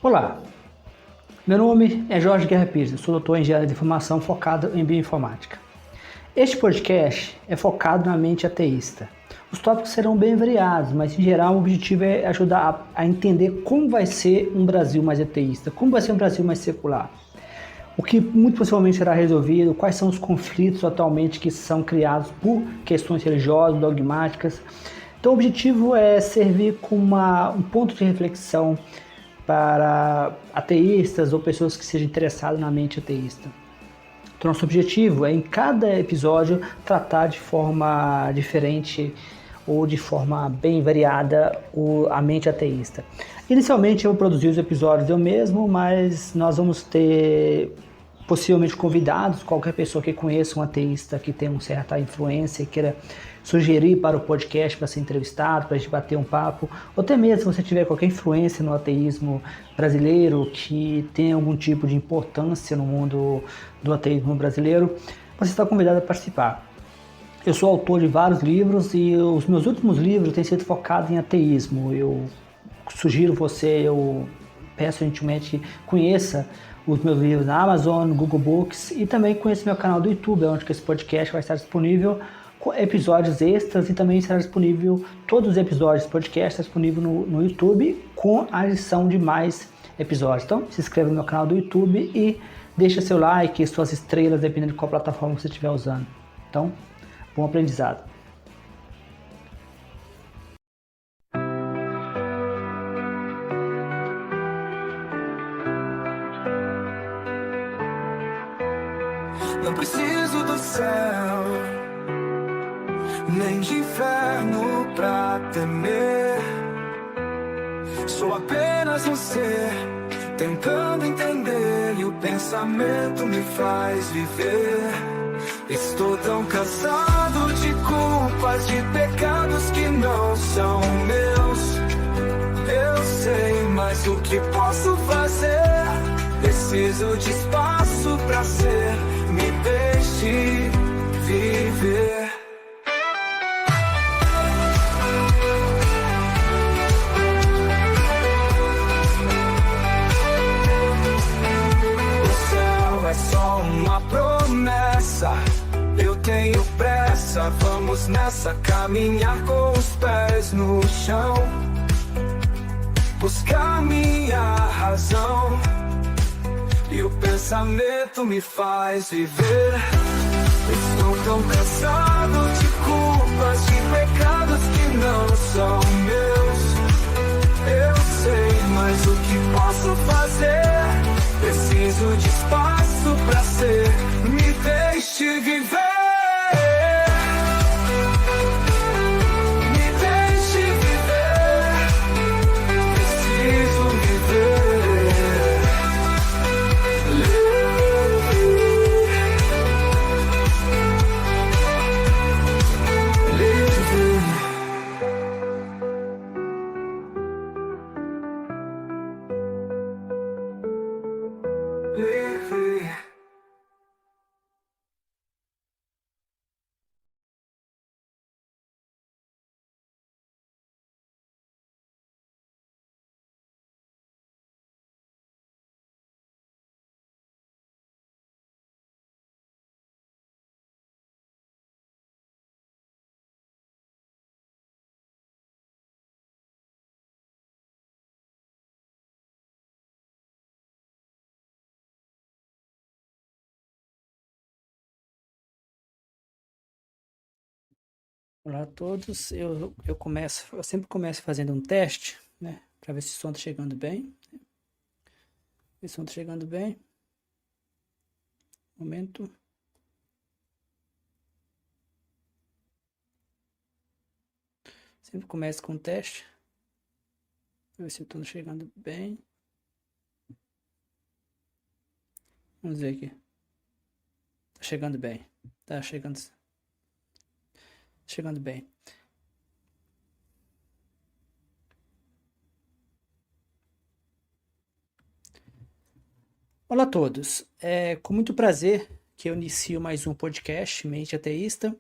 Olá, meu nome é Jorge Guerra Pires, sou doutor em engenharia de informação focado em bioinformática. Este podcast é focado na mente ateísta. Os tópicos serão bem variados, mas em geral o objetivo é ajudar a entender como vai ser um Brasil mais ateísta, como vai ser um Brasil mais secular. O que muito possivelmente será resolvido, quais são os conflitos atualmente que são criados por questões religiosas, dogmáticas. Então o objetivo é servir como um ponto de reflexão para ateístas ou pessoas que sejam interessadas na mente ateísta. Então, nosso objetivo é, em cada episódio, tratar de forma diferente ou de forma bem variada a mente ateísta. Inicialmente, eu vou produzir os episódios eu mesmo, mas nós vamos ter possivelmente convidados, qualquer pessoa que conheça um ateísta que tem uma certa influência e queira sugerir para o podcast para ser entrevistado, para a gente bater um papo, ou até mesmo se você tiver qualquer influência no ateísmo brasileiro que tem algum tipo de importância no mundo do ateísmo brasileiro, você está convidado a participar. Eu sou autor de vários livros e os meus últimos livros têm sido focados em ateísmo. Eu sugiro eu peço gentilmente que conheça os meus livros na Amazon, no Google Books e também conheça meu canal do YouTube, onde esse podcast vai estar disponível com episódios extras e também será disponível, todos os episódios do podcast estão disponíveis no YouTube com a adição de mais episódios. Então se inscreva no meu canal do YouTube e deixa seu like, suas estrelas, dependendo de qual plataforma você estiver usando. Então, bom aprendizado. Não preciso do céu, nem de inferno pra temer. Sou apenas um ser tentando entender, e o pensamento me faz viver. Estou tão cansado de culpas, de pecados que não são meus. Eu sei, mas o que posso fazer? Preciso de espaço pra ser. Me deixe viver. O céu é só uma promessa. Eu tenho pressa, vamos nessa, caminhar com os pés no chão, buscar minha razão. E o pensamento me faz viver. Estou tão cansado de culpas, de pecados que não são meus. Eu sei, mas o que posso fazer? Preciso de espaço pra ser. Me deixe viver. Me deixe viver. Preciso viver. Olá a todos, eu sempre começo fazendo um teste, né, para ver se o som está chegando bem. Se o som está chegando bem. Momento. Sempre começo com um teste. Ver se eu estou chegando bem. Vamos ver aqui. Tá chegando bem. Tá chegando bem. Olá a todos. É com muito prazer que eu inicio mais um podcast Mente Ateísta.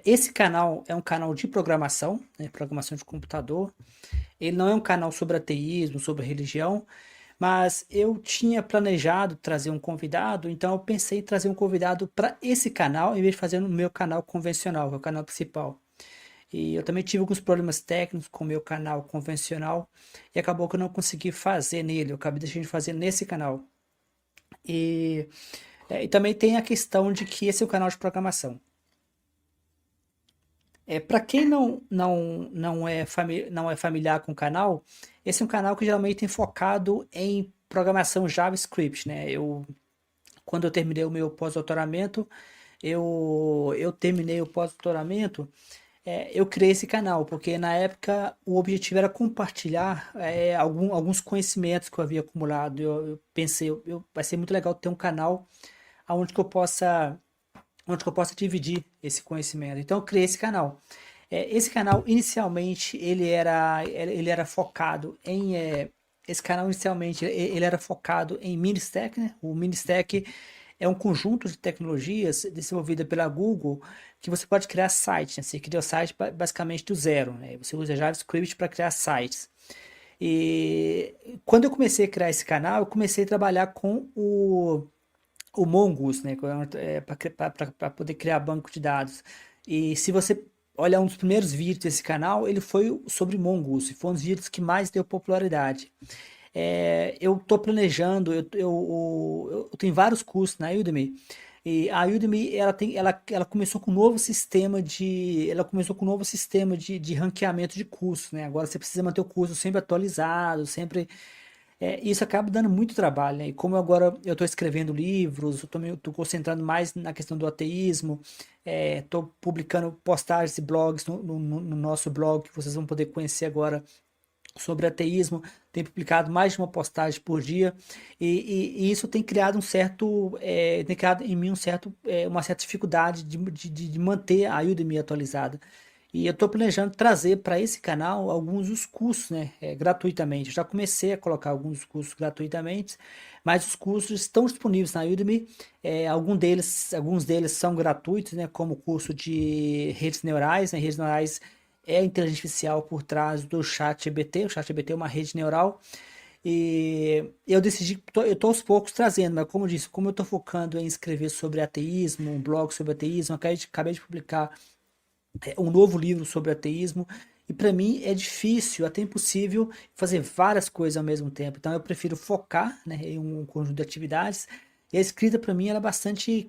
Esse canal é um canal de programação, né, programação de computador. Ele não é um canal sobre ateísmo, sobre religião. Mas eu tinha planejado trazer um convidado, então eu pensei em trazer um convidado para esse canal, em vez de fazer no meu canal convencional, que é o canal principal. E eu também tive alguns problemas técnicos com o meu canal convencional e acabou que eu não consegui fazer nele, eu acabei deixando de fazer nesse canal. E, e também tem a questão de que esse é o canal de programação. Para quem não é familiar com o canal, esse é um canal que geralmente tem focado em programação JavaScript, né? Quando eu terminei o meu pós-doutoramento, eu terminei o pós-doutoramento, eu criei esse canal, porque na época o objetivo era compartilhar alguns conhecimentos que eu havia acumulado. Eu pensei, vai ser muito legal ter um canal onde que eu possa dividir esse conhecimento. Então eu criei esse canal. Esse canal inicialmente ele era focado em esse canal inicialmente ele era focado em Ministack, né? O Ministack é um conjunto de tecnologias desenvolvida pela Google que você pode criar sites, né? Você cria o site basicamente do zero, né? Você usa JavaScript para criar sites. E quando eu comecei a criar esse canal, eu comecei a trabalhar com o Mongoose, né, para poder criar banco de dados. E se você olhar um dos primeiros vídeos desse canal, ele foi sobre Mongoose, foi um dos vídeos que mais deu popularidade. Eu estou planejando, eu tenho vários cursos na Udemy, e a Udemy ela começou com um novo sistema de ranqueamento de cursos, né? Agora você precisa manter o curso sempre atualizado, sempre isso acaba dando muito trabalho, né? E como agora eu estou escrevendo livros, eu estou concentrando mais na questão do ateísmo, estou publicando postagens e blogs no nosso blog, que vocês vão poder conhecer agora sobre ateísmo, tem publicado mais de uma postagem por dia, e isso tem criado tem criado em mim uma certa dificuldade de manter a Udemy atualizada. E eu estou planejando trazer para esse canal alguns dos cursos, né, gratuitamente. Eu já comecei a colocar alguns cursos gratuitamente, mas os cursos estão disponíveis na Udemy. Alguns deles são gratuitos, né, como o curso de redes neurais, né. Redes neurais é a inteligência artificial por trás do ChatGPT. O ChatGPT é uma rede neural. E eu decidi, eu estou aos poucos trazendo, mas como eu disse, como eu estou focando em escrever sobre ateísmo, um blog sobre ateísmo, acabei de publicar um novo livro sobre ateísmo, e para mim é difícil, até impossível, fazer várias coisas ao mesmo tempo. Então eu prefiro focar, né, em um conjunto de atividades. E a escrita para mim ela é bastante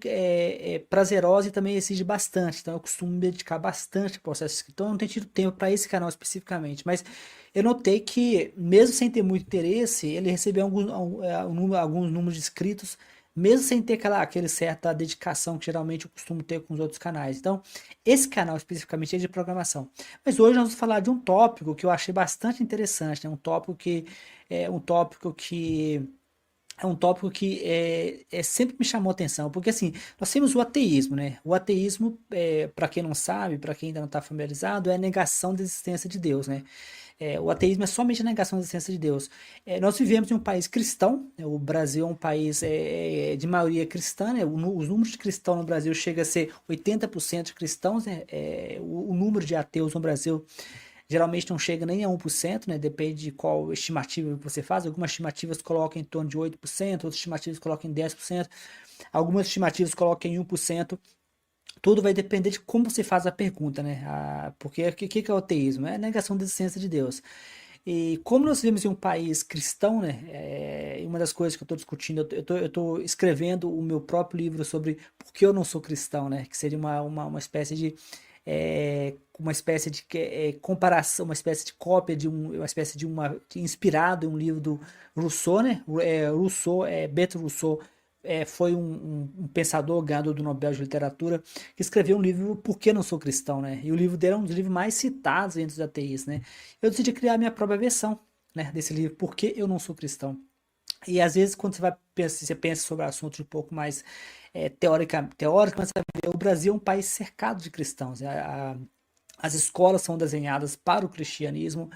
prazerosa e também exige bastante. Então eu costumo me dedicar bastante ao processo de escrita. Então eu não tenho tido tempo para esse canal especificamente, mas eu notei que, mesmo sem ter muito interesse, ele recebeu alguns números de inscritos, mesmo sem ter aquele certa dedicação que geralmente eu costumo ter com os outros canais. Então, esse canal especificamente é de programação. Mas hoje nós vamos falar de um tópico que eu achei bastante interessante, né? Um tópico que sempre me chamou atenção, porque assim, nós temos o ateísmo, né? O ateísmo, para quem não sabe, para quem ainda não está familiarizado, é a negação da existência de Deus, né? O ateísmo é somente a negação da existência de Deus. Nós vivemos em um país cristão, né? O Brasil é um país de maioria cristã, né? Os números de cristãos no Brasil chega a ser 80% de cristãos, né? O número de ateus no Brasil geralmente não chega nem a 1%, né? Depende de qual estimativa você faz. Algumas estimativas colocam em torno de 8%, outras estimativas colocam em 10%, algumas estimativas colocam em 1%. Tudo vai depender de como você faz a pergunta, né? Porque o que é o ateísmo? É a negação da existência de Deus. E como nós vivemos em um país cristão, né? Uma das coisas que eu estou discutindo, eu tô escrevendo o meu próprio livro sobre por que eu não sou cristão, né? Que seria uma espécie de comparação, uma espécie de cópia inspirado em um livro do Rousseau, né? Bertrand Rousseau, foi um pensador ganhador do Nobel de Literatura, que escreveu um livro Por que Não Sou Cristão, né? E o livro dele é um dos livros mais citados entre os ateístas, né? Eu decidi criar a minha própria versão, né, desse livro, Por que Eu Não Sou Cristão. E às vezes, quando você pensa sobre assuntos um pouco mais teórico, mas o Brasil é um país cercado de cristãos, né? As escolas são desenhadas para o cristianismo.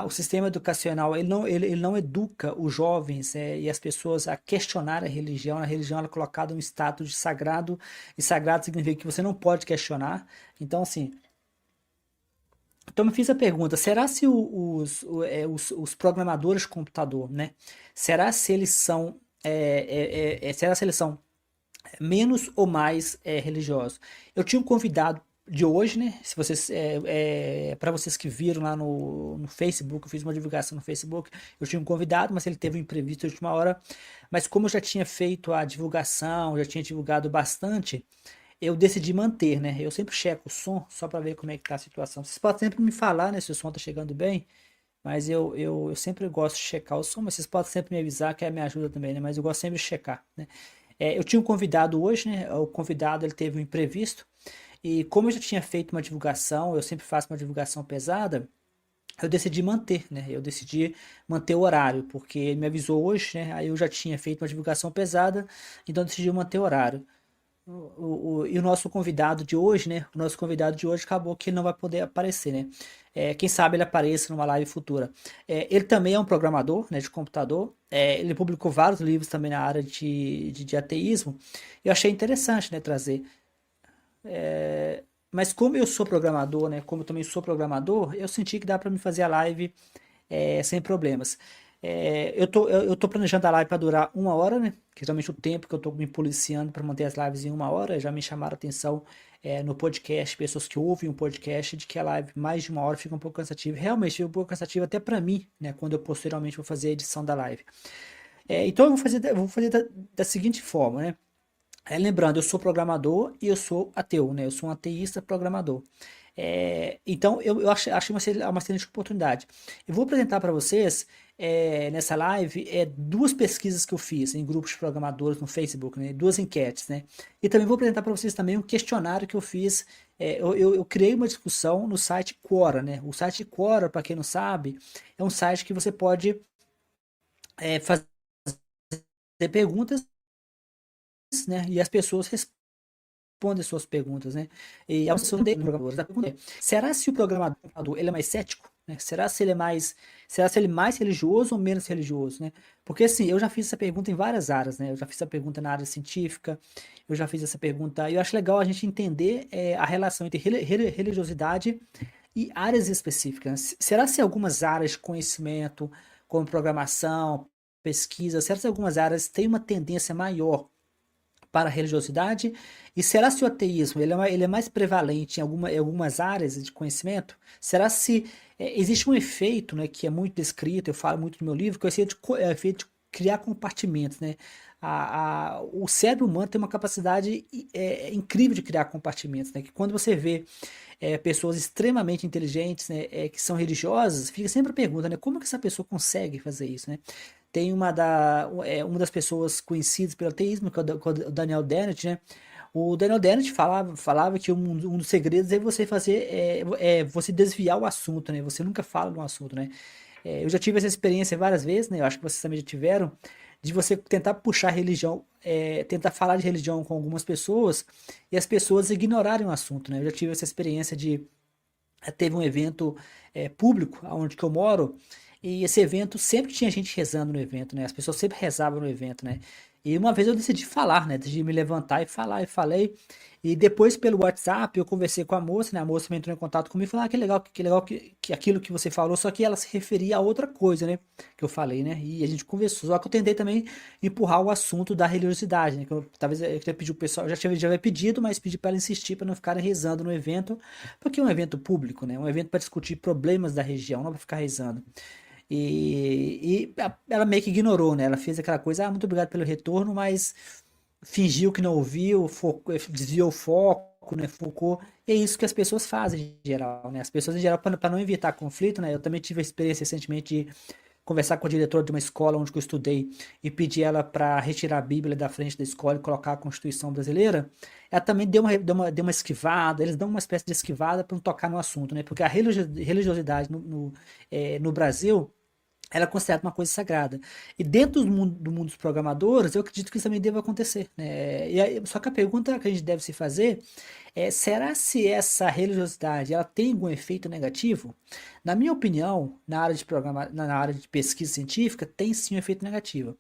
O sistema educacional ele não educa os jovens e as pessoas a questionar a religião. A religião ela é colocada em um status de sagrado, e sagrado significa que você não pode questionar. Então, assim, Então me fiz a pergunta, será se os programadores de computador, né? Será se eles são, será se eles são menos ou mais religiosos? Eu tinha um convidado de hoje, né? Se vocês, para vocês que viram lá no Facebook, eu fiz uma divulgação no Facebook, eu tinha um convidado, mas ele teve um imprevisto de última hora. Mas como eu já tinha feito a divulgação, já tinha divulgado bastante, eu decidi manter, né? Eu sempre checo o som, só para ver como é que tá a situação. Vocês podem sempre me falar, né, se o som tá chegando bem, mas eu sempre gosto de checar o som, mas vocês podem sempre me avisar, que me ajuda também, né? Mas eu gosto sempre de checar, né? Eu tinha um convidado hoje, né? O convidado, ele teve um imprevisto, e como eu já tinha feito uma divulgação, eu sempre faço uma divulgação pesada, eu decidi manter, né? Eu decidi manter o horário, porque ele me avisou hoje, né? Aí eu já tinha feito uma divulgação pesada, então eu decidi manter o horário. E o nosso convidado de hoje, né? O nosso convidado de hoje acabou que ele não vai poder aparecer, né? Quem sabe ele apareça numa live futura. Ele também é um programador, né, de computador. Ele publicou vários livros também na área de ateísmo. Eu achei interessante, né, trazer. Mas como eu sou programador, né? Como eu também sou programador, eu senti que dá para me fazer a live sem problemas. Eu tô planejando a live para durar 1 hora, né? Que é geralmente o tempo que eu tô me policiando para manter as lives em 1 hora. Já me chamaram a atenção no podcast, pessoas que ouvem um podcast, de que a live mais de 1 hora fica um pouco cansativa. Realmente fica um pouco cansativa até para mim, né? Quando eu posteriormente vou fazer a edição da live. Então eu vou fazer da seguinte forma, né? Lembrando, eu sou programador e eu sou ateu, né? Eu sou um ateísta programador. Então, eu achei uma excelente oportunidade. Eu vou apresentar para vocês, nessa live, duas pesquisas que eu fiz em grupos de programadores no Facebook, né? Duas enquetes, né? E também vou apresentar para vocês também um questionário que eu fiz. Eu criei uma discussão no site Quora, né? O site Quora, para quem não sabe, é um site que você pode fazer perguntas, né? E as pessoas respondem suas perguntas, né? E a pessoa de programadores, a pergunta será se o programador ele é mais cético, né? Será se ele é mais religioso ou menos religioso, né? Porque assim, eu já fiz essa pergunta em várias áreas, né? Eu já fiz essa pergunta na área científica, eu já fiz essa pergunta, e eu acho legal a gente entender a relação entre religiosidade e áreas específicas, né? Será se algumas áreas de conhecimento, como programação, pesquisa, será se algumas áreas têm uma tendência maior para a religiosidade? E será se o ateísmo ele é mais prevalente em algumas áreas de conhecimento? Será se existe um efeito, né, que é muito descrito, eu falo muito no meu livro, que é o efeito de criar compartimentos, né? O cérebro humano tem uma capacidade incrível de criar compartimentos, né? Que quando você vê pessoas extremamente inteligentes, né, que são religiosas, fica sempre a pergunta, né, como que essa pessoa consegue fazer isso, né? Tem uma das pessoas conhecidas pelo ateísmo, que é o Daniel Dennett, né? O Daniel Dennett falava que um dos segredos é você você desviar o assunto, né? Você nunca fala de um assunto, né? Eu já tive essa experiência várias vezes, né? Eu acho que vocês também já tiveram, de você tentar puxar religião, tentar falar de religião com algumas pessoas e as pessoas ignorarem o assunto, né? Eu já tive essa experiência teve um evento público onde que eu moro, e esse evento sempre tinha gente rezando no evento, né? As pessoas sempre rezavam no evento, né? E uma vez eu decidi falar, né? Decidi me levantar e falar, e falei. E depois pelo WhatsApp eu conversei com a moça, né? A moça me entrou em contato comigo e falou: ah, que legal que aquilo que você falou, só que ela se referia a outra coisa, né? Que eu falei, né? E a gente conversou. Só que eu tentei também empurrar o assunto da religiosidade, né? Talvez eu queria pedir o pessoal, já havia pedido, mas pedi para ela insistir para não ficarem rezando no evento, porque é um evento público, né? Um evento para discutir problemas da região, não para ficar rezando. Ela meio que ignorou, né? Ela fez aquela coisa, muito obrigado pelo retorno, mas fingiu que não ouviu, desviou o foco, né? Focou. E é isso que as pessoas fazem em geral, né? As pessoas em geral, para não evitar conflito, né? Eu também tive a experiência recentemente de conversar com a diretora de uma escola onde eu estudei e pedir ela para retirar a Bíblia da frente da escola e colocar a Constituição brasileira. Ela também deu uma esquivada, eles dão uma espécie de esquivada para não tocar no assunto, né? Porque a religiosidade no Brasil, ela é considerada uma coisa sagrada. E dentro do mundo dos programadores, eu acredito que isso também deva acontecer, né? Só que a pergunta que a gente deve se fazer Será se essa religiosidade ela tem algum efeito negativo? Na minha opinião, na área de pesquisa científica, tem sim um efeito negativo.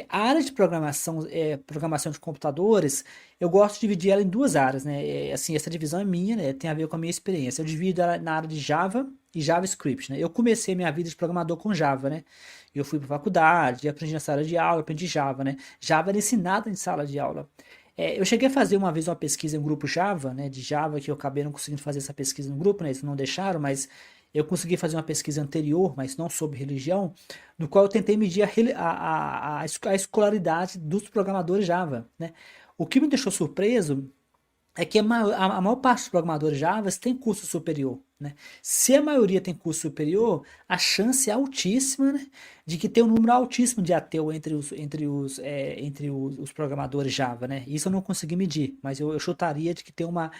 A área de programação de computadores, eu gosto de dividir ela em duas áreas, né? Assim, essa divisão é minha, né? Tem a ver com a minha experiência. Eu divido ela na área de Java e JavaScript, né? Eu comecei minha vida de programador com Java, né? Eu fui para faculdade, aprendi na sala de aula, aprendi Java, né? Java era ensinado em sala de aula. Eu cheguei a fazer uma vez uma pesquisa em um grupo Java, né, de Java, que eu acabei não conseguindo fazer essa pesquisa no grupo, né, eles não deixaram, mas eu consegui fazer uma pesquisa anterior, mas não sobre religião, no qual eu tentei medir a escolaridade dos programadores Java, né. O que me deixou surpreso é que a maior parte dos programadores Java tem curso superior, né? Se a maioria tem curso superior, a chance é altíssima, né, de que tem um número altíssimo de ateu entre os programadores Java, né? Isso eu não consegui medir, mas eu chutaria de que tem uma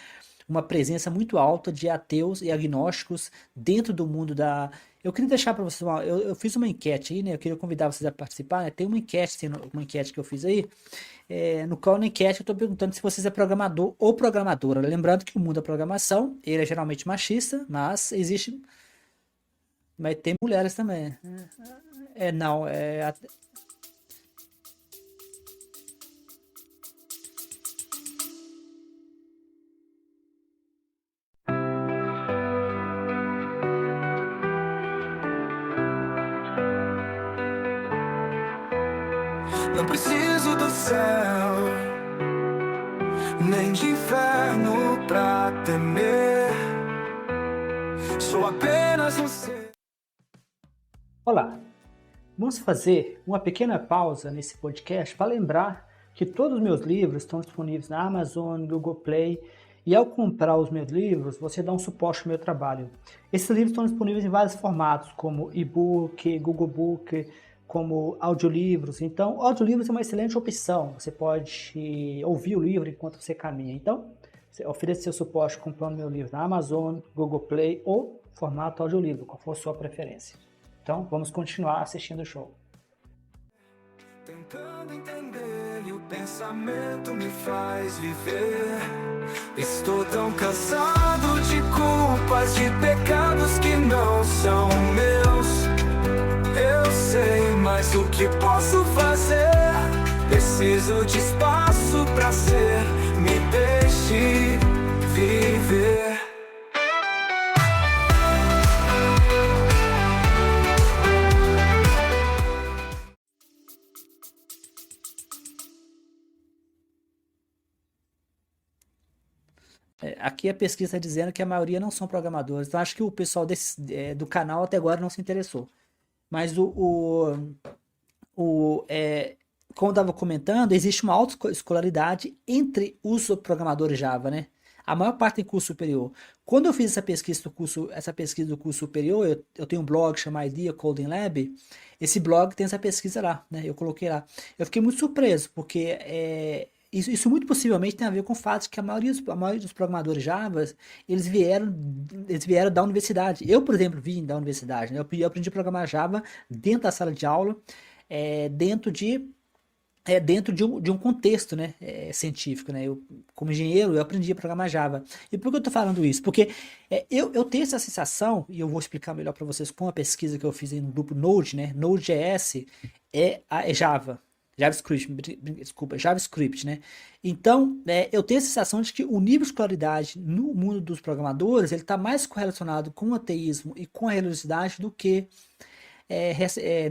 presença muito alta de ateus e agnósticos dentro do mundo da. Eu queria deixar para vocês eu fiz uma enquete aí, né? Eu queria convidar vocês a participar, né? Tem uma enquete que eu fiz aí, no qual na enquete eu estou perguntando se vocês é programador ou programadora. Lembrando que o mundo da programação, ele é geralmente machista, mas tem mulheres também. Não, Não preciso do céu, nem de inferno pra temer. Sou apenas um ser. Olá, vamos fazer uma pequena pausa nesse podcast para lembrar que todos os meus livros estão disponíveis na Amazon, Google Play, e ao comprar os meus livros, você dá um suporte ao meu trabalho. Esses livros estão disponíveis em vários formatos, como e-book, Google Book, como audiolivros. Então, audiolivros é uma excelente opção. Você pode ouvir o livro enquanto você caminha. Então, você oferece seu suporte comprando meu livro na Amazon, Google Play ou formato audiolivro, qual for a sua preferência. Então, vamos continuar assistindo o show. Tentando entender e o pensamento me faz viver. Estou tão cansado de culpas, de pecados que não são meus. Eu sei, mas o que posso fazer? Preciso de espaço pra ser. Me deixe viver. Aqui a pesquisa está dizendo que a maioria não são programadores. Então acho que o pessoal do canal até agora não se interessou. Mas como eu estava comentando, existe uma alta escolaridade entre os programadores Java, né? A maior parte tem curso superior. Quando eu fiz essa pesquisa do curso superior, eu tenho um blog chamado Idea Coding Lab. Esse blog tem essa pesquisa lá, né? Eu coloquei lá. Eu fiquei muito surpreso, porque isso muito possivelmente tem a ver com o fato de que a maioria dos programadores Java, eles vieram da universidade. Eu, por exemplo, vim da universidade, né? Eu aprendi a programar Java dentro da sala de aula, dentro de um contexto, né, científico, né? Como engenheiro, eu aprendi a programar Java. E por que eu estou falando isso? Porque eu tenho essa sensação, e eu vou explicar melhor para vocês com a pesquisa que eu fiz aí no grupo Node, né? Node.js é Java. JavaScript, né? Então, eu tenho a sensação de que o nível de escolaridade no mundo dos programadores, ele está mais correlacionado com o ateísmo e com a religiosidade do que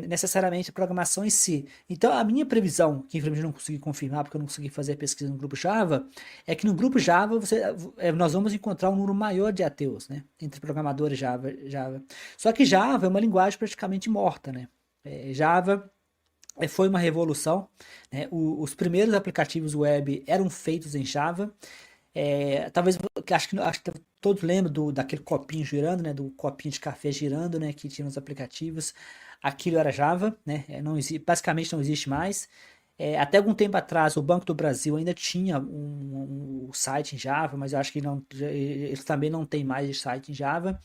necessariamente a programação em si. Então, a minha previsão, que infelizmente eu não consegui confirmar porque eu não consegui fazer a pesquisa no grupo Java, é que no grupo Java nós vamos encontrar um número maior de ateus, né? Entre programadores Java. Só que Java é uma linguagem praticamente morta, né? Java foi uma revolução, né? Os primeiros aplicativos web eram feitos em Java. Talvez, acho que todos lembram daquele copinho girando, né? Do copinho de café girando, né? Que tinha nos aplicativos. Aquilo era Java, né? Basicamente não existe mais. Até algum tempo atrás, o Banco do Brasil ainda tinha um site em Java, mas eu acho que eles também não têm mais site em Java.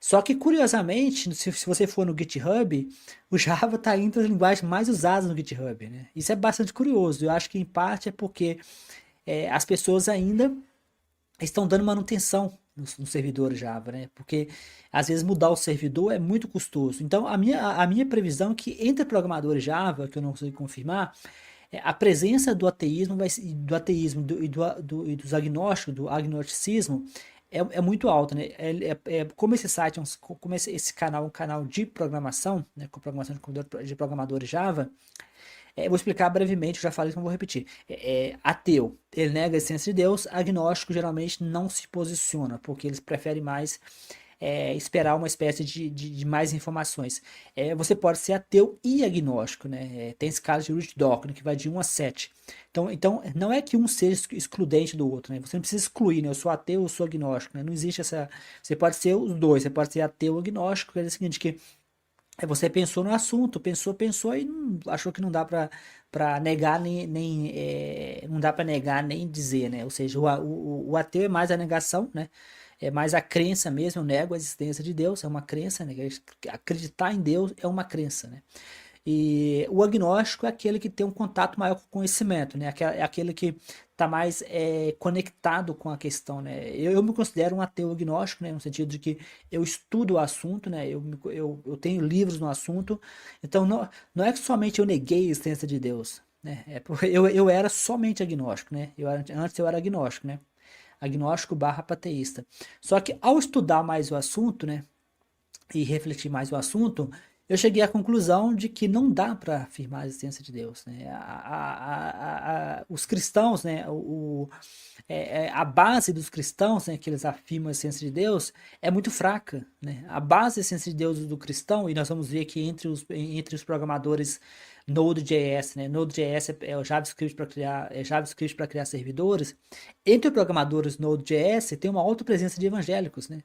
Só que, curiosamente, se você for no GitHub, o Java está entre as linguagens mais usadas no GitHub, né? Isso é bastante curioso. Eu acho que, em parte, é porque as pessoas ainda estão dando manutenção no servidor Java, né? Porque às vezes mudar o servidor é muito custoso. Então a minha previsão é que entre programadores Java, que eu não sei confirmar, a presença do ateísmo do ateísmo e dos agnósticos, do agnosticismo, é muito alta, né? Como esse site, como esse canal é um canal de programação, né? Com programação de programadores Java. Vou explicar brevemente, eu já falei isso, mas vou repetir. Ateu, ele nega a existência de Deus. Agnóstico geralmente não se posiciona, porque eles preferem mais esperar uma espécie de mais informações. Você pode ser ateu e agnóstico, né? Tem escala de Ruth Dawkins, que vai de 1 a 7. Então, não é que um seja excludente do outro, né? Você não precisa excluir, né? Eu sou ateu, eu sou agnóstico, né? Não existe essa... Você pode ser os dois, você pode ser ateu ou agnóstico, é o seguinte, que você pensou no assunto, pensou e achou que não dá para negar não dá para negar nem dizer, né? Ou seja, o ateu é mais a negação, né? É mais a crença mesmo, eu nego a existência de Deus, é uma crença, né? Acreditar em Deus é uma crença, né? E o agnóstico é aquele que tem um contato maior com o conhecimento, né? É aquele que está mais conectado com a questão, né? Eu me considero um ateu agnóstico, né? No sentido de que eu estudo o assunto, né? Eu tenho livros no assunto, então não é que somente eu neguei a existência de Deus, né? Eu era somente agnóstico, né? Antes eu era agnóstico, né? Agnóstico barra pateísta. Só que ao estudar mais o assunto, né? E refletir mais o assunto, eu cheguei à conclusão de que não dá para afirmar a existência de Deus, né? Os cristãos, né? A base dos cristãos, né, que eles afirmam a existência de Deus, é muito fraca, né? A base da existência de Deus do cristão, e nós vamos ver que entre os programadores Node.js, né? Node.js é o JavaScript para criar servidores. Entre os programadores Node.js tem uma alta presença de evangélicos, né?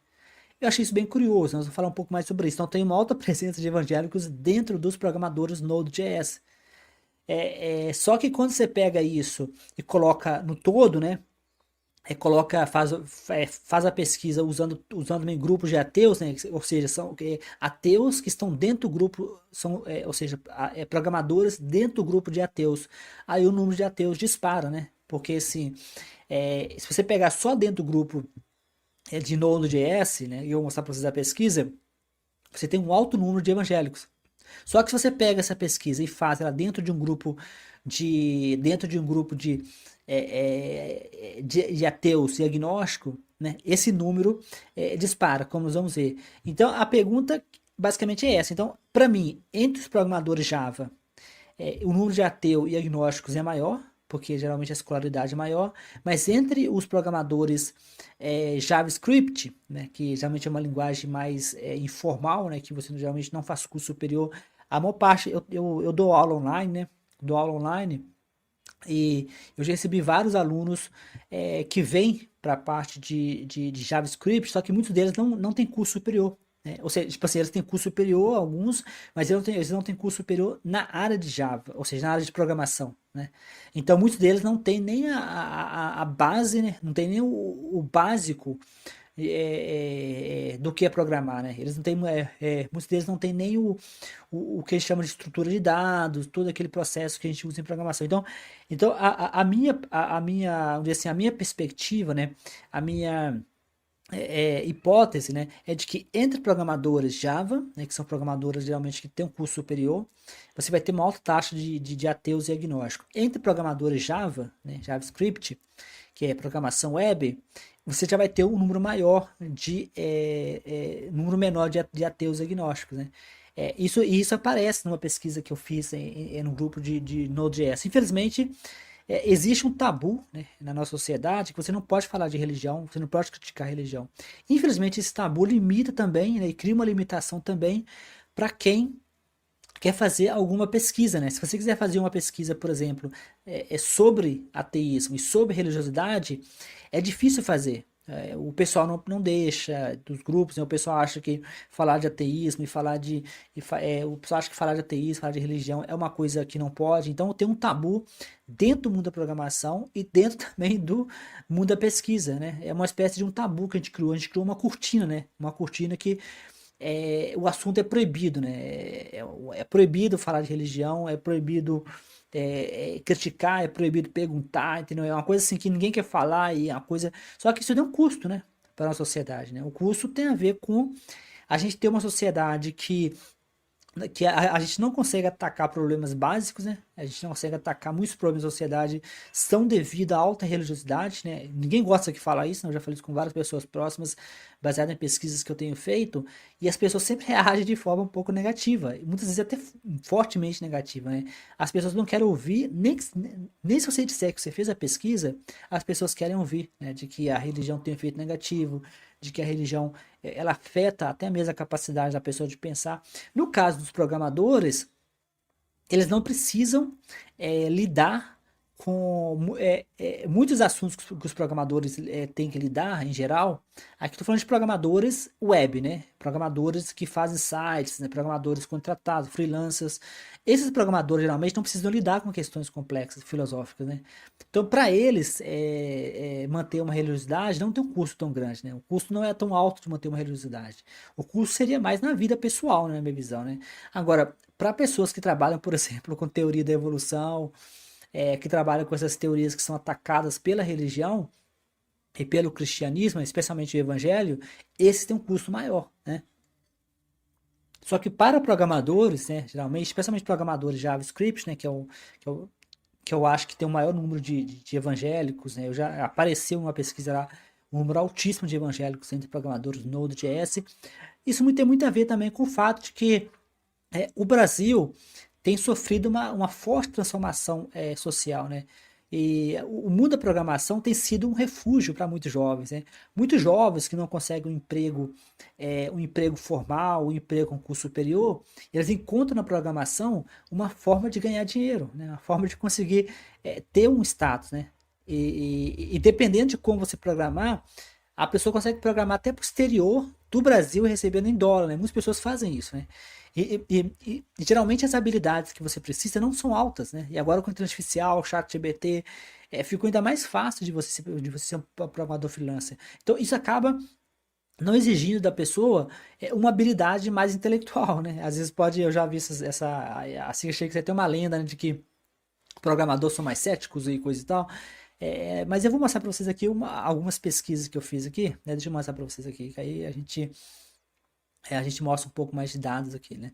Eu achei isso bem curioso, nós vamos falar um pouco mais sobre isso. Então tem uma alta presença de evangélicos dentro dos programadores Node.js. Só que quando você pega isso e coloca no todo, né? Faz a pesquisa usando também grupos de ateus, né? Ou seja, são ateus que estão dentro do grupo, ou seja, programadores dentro do grupo de ateus. Aí o número de ateus dispara, né? Porque assim, se você pegar só dentro do grupo de Node.js, né, e eu vou mostrar para vocês a pesquisa, você tem um alto número de evangélicos. Só que se você pega essa pesquisa e faz ela dentro de um grupo de ateus e agnóstico, né, esse número dispara, como nós vamos ver. Então a pergunta basicamente é essa. Então, para mim, entre os programadores Java, o número de ateu e agnósticos é maior, porque geralmente a escolaridade é maior, mas entre os programadores JavaScript, né, que geralmente é uma linguagem mais informal, né, que você geralmente não faz curso superior, a maior parte, eu dou aula online, né, dou aula online, e eu já recebi vários alunos que vêm para a parte de JavaScript, só que muitos deles não têm curso superior. Ou seja, tipo assim, eles têm curso superior, alguns, mas eles não têm curso superior na área de Java, ou seja, na área de programação, né? Então, muitos deles não têm nem a base, né? Não tem nem o básico do que é programar, né? Eles não têm, muitos deles não têm nem o que eles chamam de estrutura de dados, todo aquele processo que a gente usa em programação. Então vamos dizer assim, a minha perspectiva, né? A minha hipótese, né, é de que entre programadores Java, né, que são programadores geralmente que têm um curso superior, você vai ter uma alta taxa de ateus e agnósticos. Entre programadores Java, né, JavaScript, que é programação web, você já vai ter um número maior número menor de ateus e agnósticos, né? Isso aparece numa pesquisa que eu fiz no grupo de Node.js. Infelizmente, existe um tabu, né, na nossa sociedade que você não pode falar de religião, você não pode criticar a religião. Infelizmente, esse tabu limita também, né, e cria uma limitação também para quem quer fazer alguma pesquisa, né? Se você quiser fazer uma pesquisa, por exemplo, sobre ateísmo e sobre religiosidade, é difícil fazer. O pessoal não deixa dos grupos, né? O pessoal acha que falar de ateísmo e o pessoal acha que falar de ateísmo, falar de religião é uma coisa que não pode. Então tem um tabu dentro do mundo da programação e dentro também do mundo da pesquisa, né? É uma espécie de um tabu que a gente criou uma cortina, né? Uma cortina que o assunto é proibido, né? É proibido falar de religião, é proibido criticar, é proibido perguntar, entendeu? É uma coisa assim que ninguém quer falar e é uma coisa. Só que isso tem um custo, né? Para a sociedade, né? O custo tem a ver com a gente ter uma sociedade que a gente não consegue atacar problemas básicos, né? A gente não consegue atacar muitos problemas da sociedade são devido à alta religiosidade, né? Ninguém gosta de falar isso, né? Eu já falei isso com várias pessoas próximas, baseado em pesquisas que eu tenho feito, e as pessoas sempre reagem de forma um pouco negativa, e muitas vezes até fortemente negativa, né? As pessoas não querem ouvir, nem se você disser que você fez a pesquisa, as pessoas querem ouvir, né? De que a religião tem um efeito negativo, de que a religião ela afeta até mesmo a capacidade da pessoa de pensar. No caso dos programadores, eles não precisam lidar com muitos assuntos que os programadores têm que lidar, em geral. Aqui estou falando de programadores web, né? Programadores que fazem sites, né? Programadores contratados, freelancers. Esses programadores geralmente não precisam lidar com questões complexas, filosóficas, né? Então, para eles, manter uma religiosidade não tem um custo tão grande, né? O custo não é tão alto de manter uma religiosidade. O custo seria mais na vida pessoal, né, na minha visão, né? Agora, para pessoas que trabalham, por exemplo, com teoria da evolução, que trabalham com essas teorias que são atacadas pela religião e pelo cristianismo, especialmente o evangelho, esse tem um custo maior, né? Só que para programadores, né, geralmente, especialmente programadores JavaScript, né, que eu acho que tem o maior número de evangélicos, né, eu já apareceu uma pesquisa lá, um número altíssimo de evangélicos entre programadores Node.js. Isso tem muito a ver também com o fato de que o Brasil tem sofrido uma forte transformação social, né? E o mundo da programação tem sido um refúgio para muitos jovens, né? Muitos jovens que não conseguem um emprego formal, um emprego com curso superior, eles encontram na programação uma forma de ganhar dinheiro, né? Uma forma de conseguir ter um status, né? E dependendo de como você programar, a pessoa consegue programar até para o exterior do Brasil recebendo em dólar, né? Muitas pessoas fazem isso, né? E geralmente as habilidades que você precisa não são altas, né? E agora com a inteligência artificial, ChatGPT, ficou ainda mais fácil de você ser um programador freelancer. Então isso acaba não exigindo da pessoa uma habilidade mais intelectual, né? Às vezes eu já vi assim, achei que você tem uma lenda, né, de que programadores são mais céticos e coisa e tal. Mas eu vou mostrar para vocês aqui algumas pesquisas que eu fiz aqui, né? Deixa eu mostrar para vocês aqui, que aí a gente mostra um pouco mais de dados aqui, né?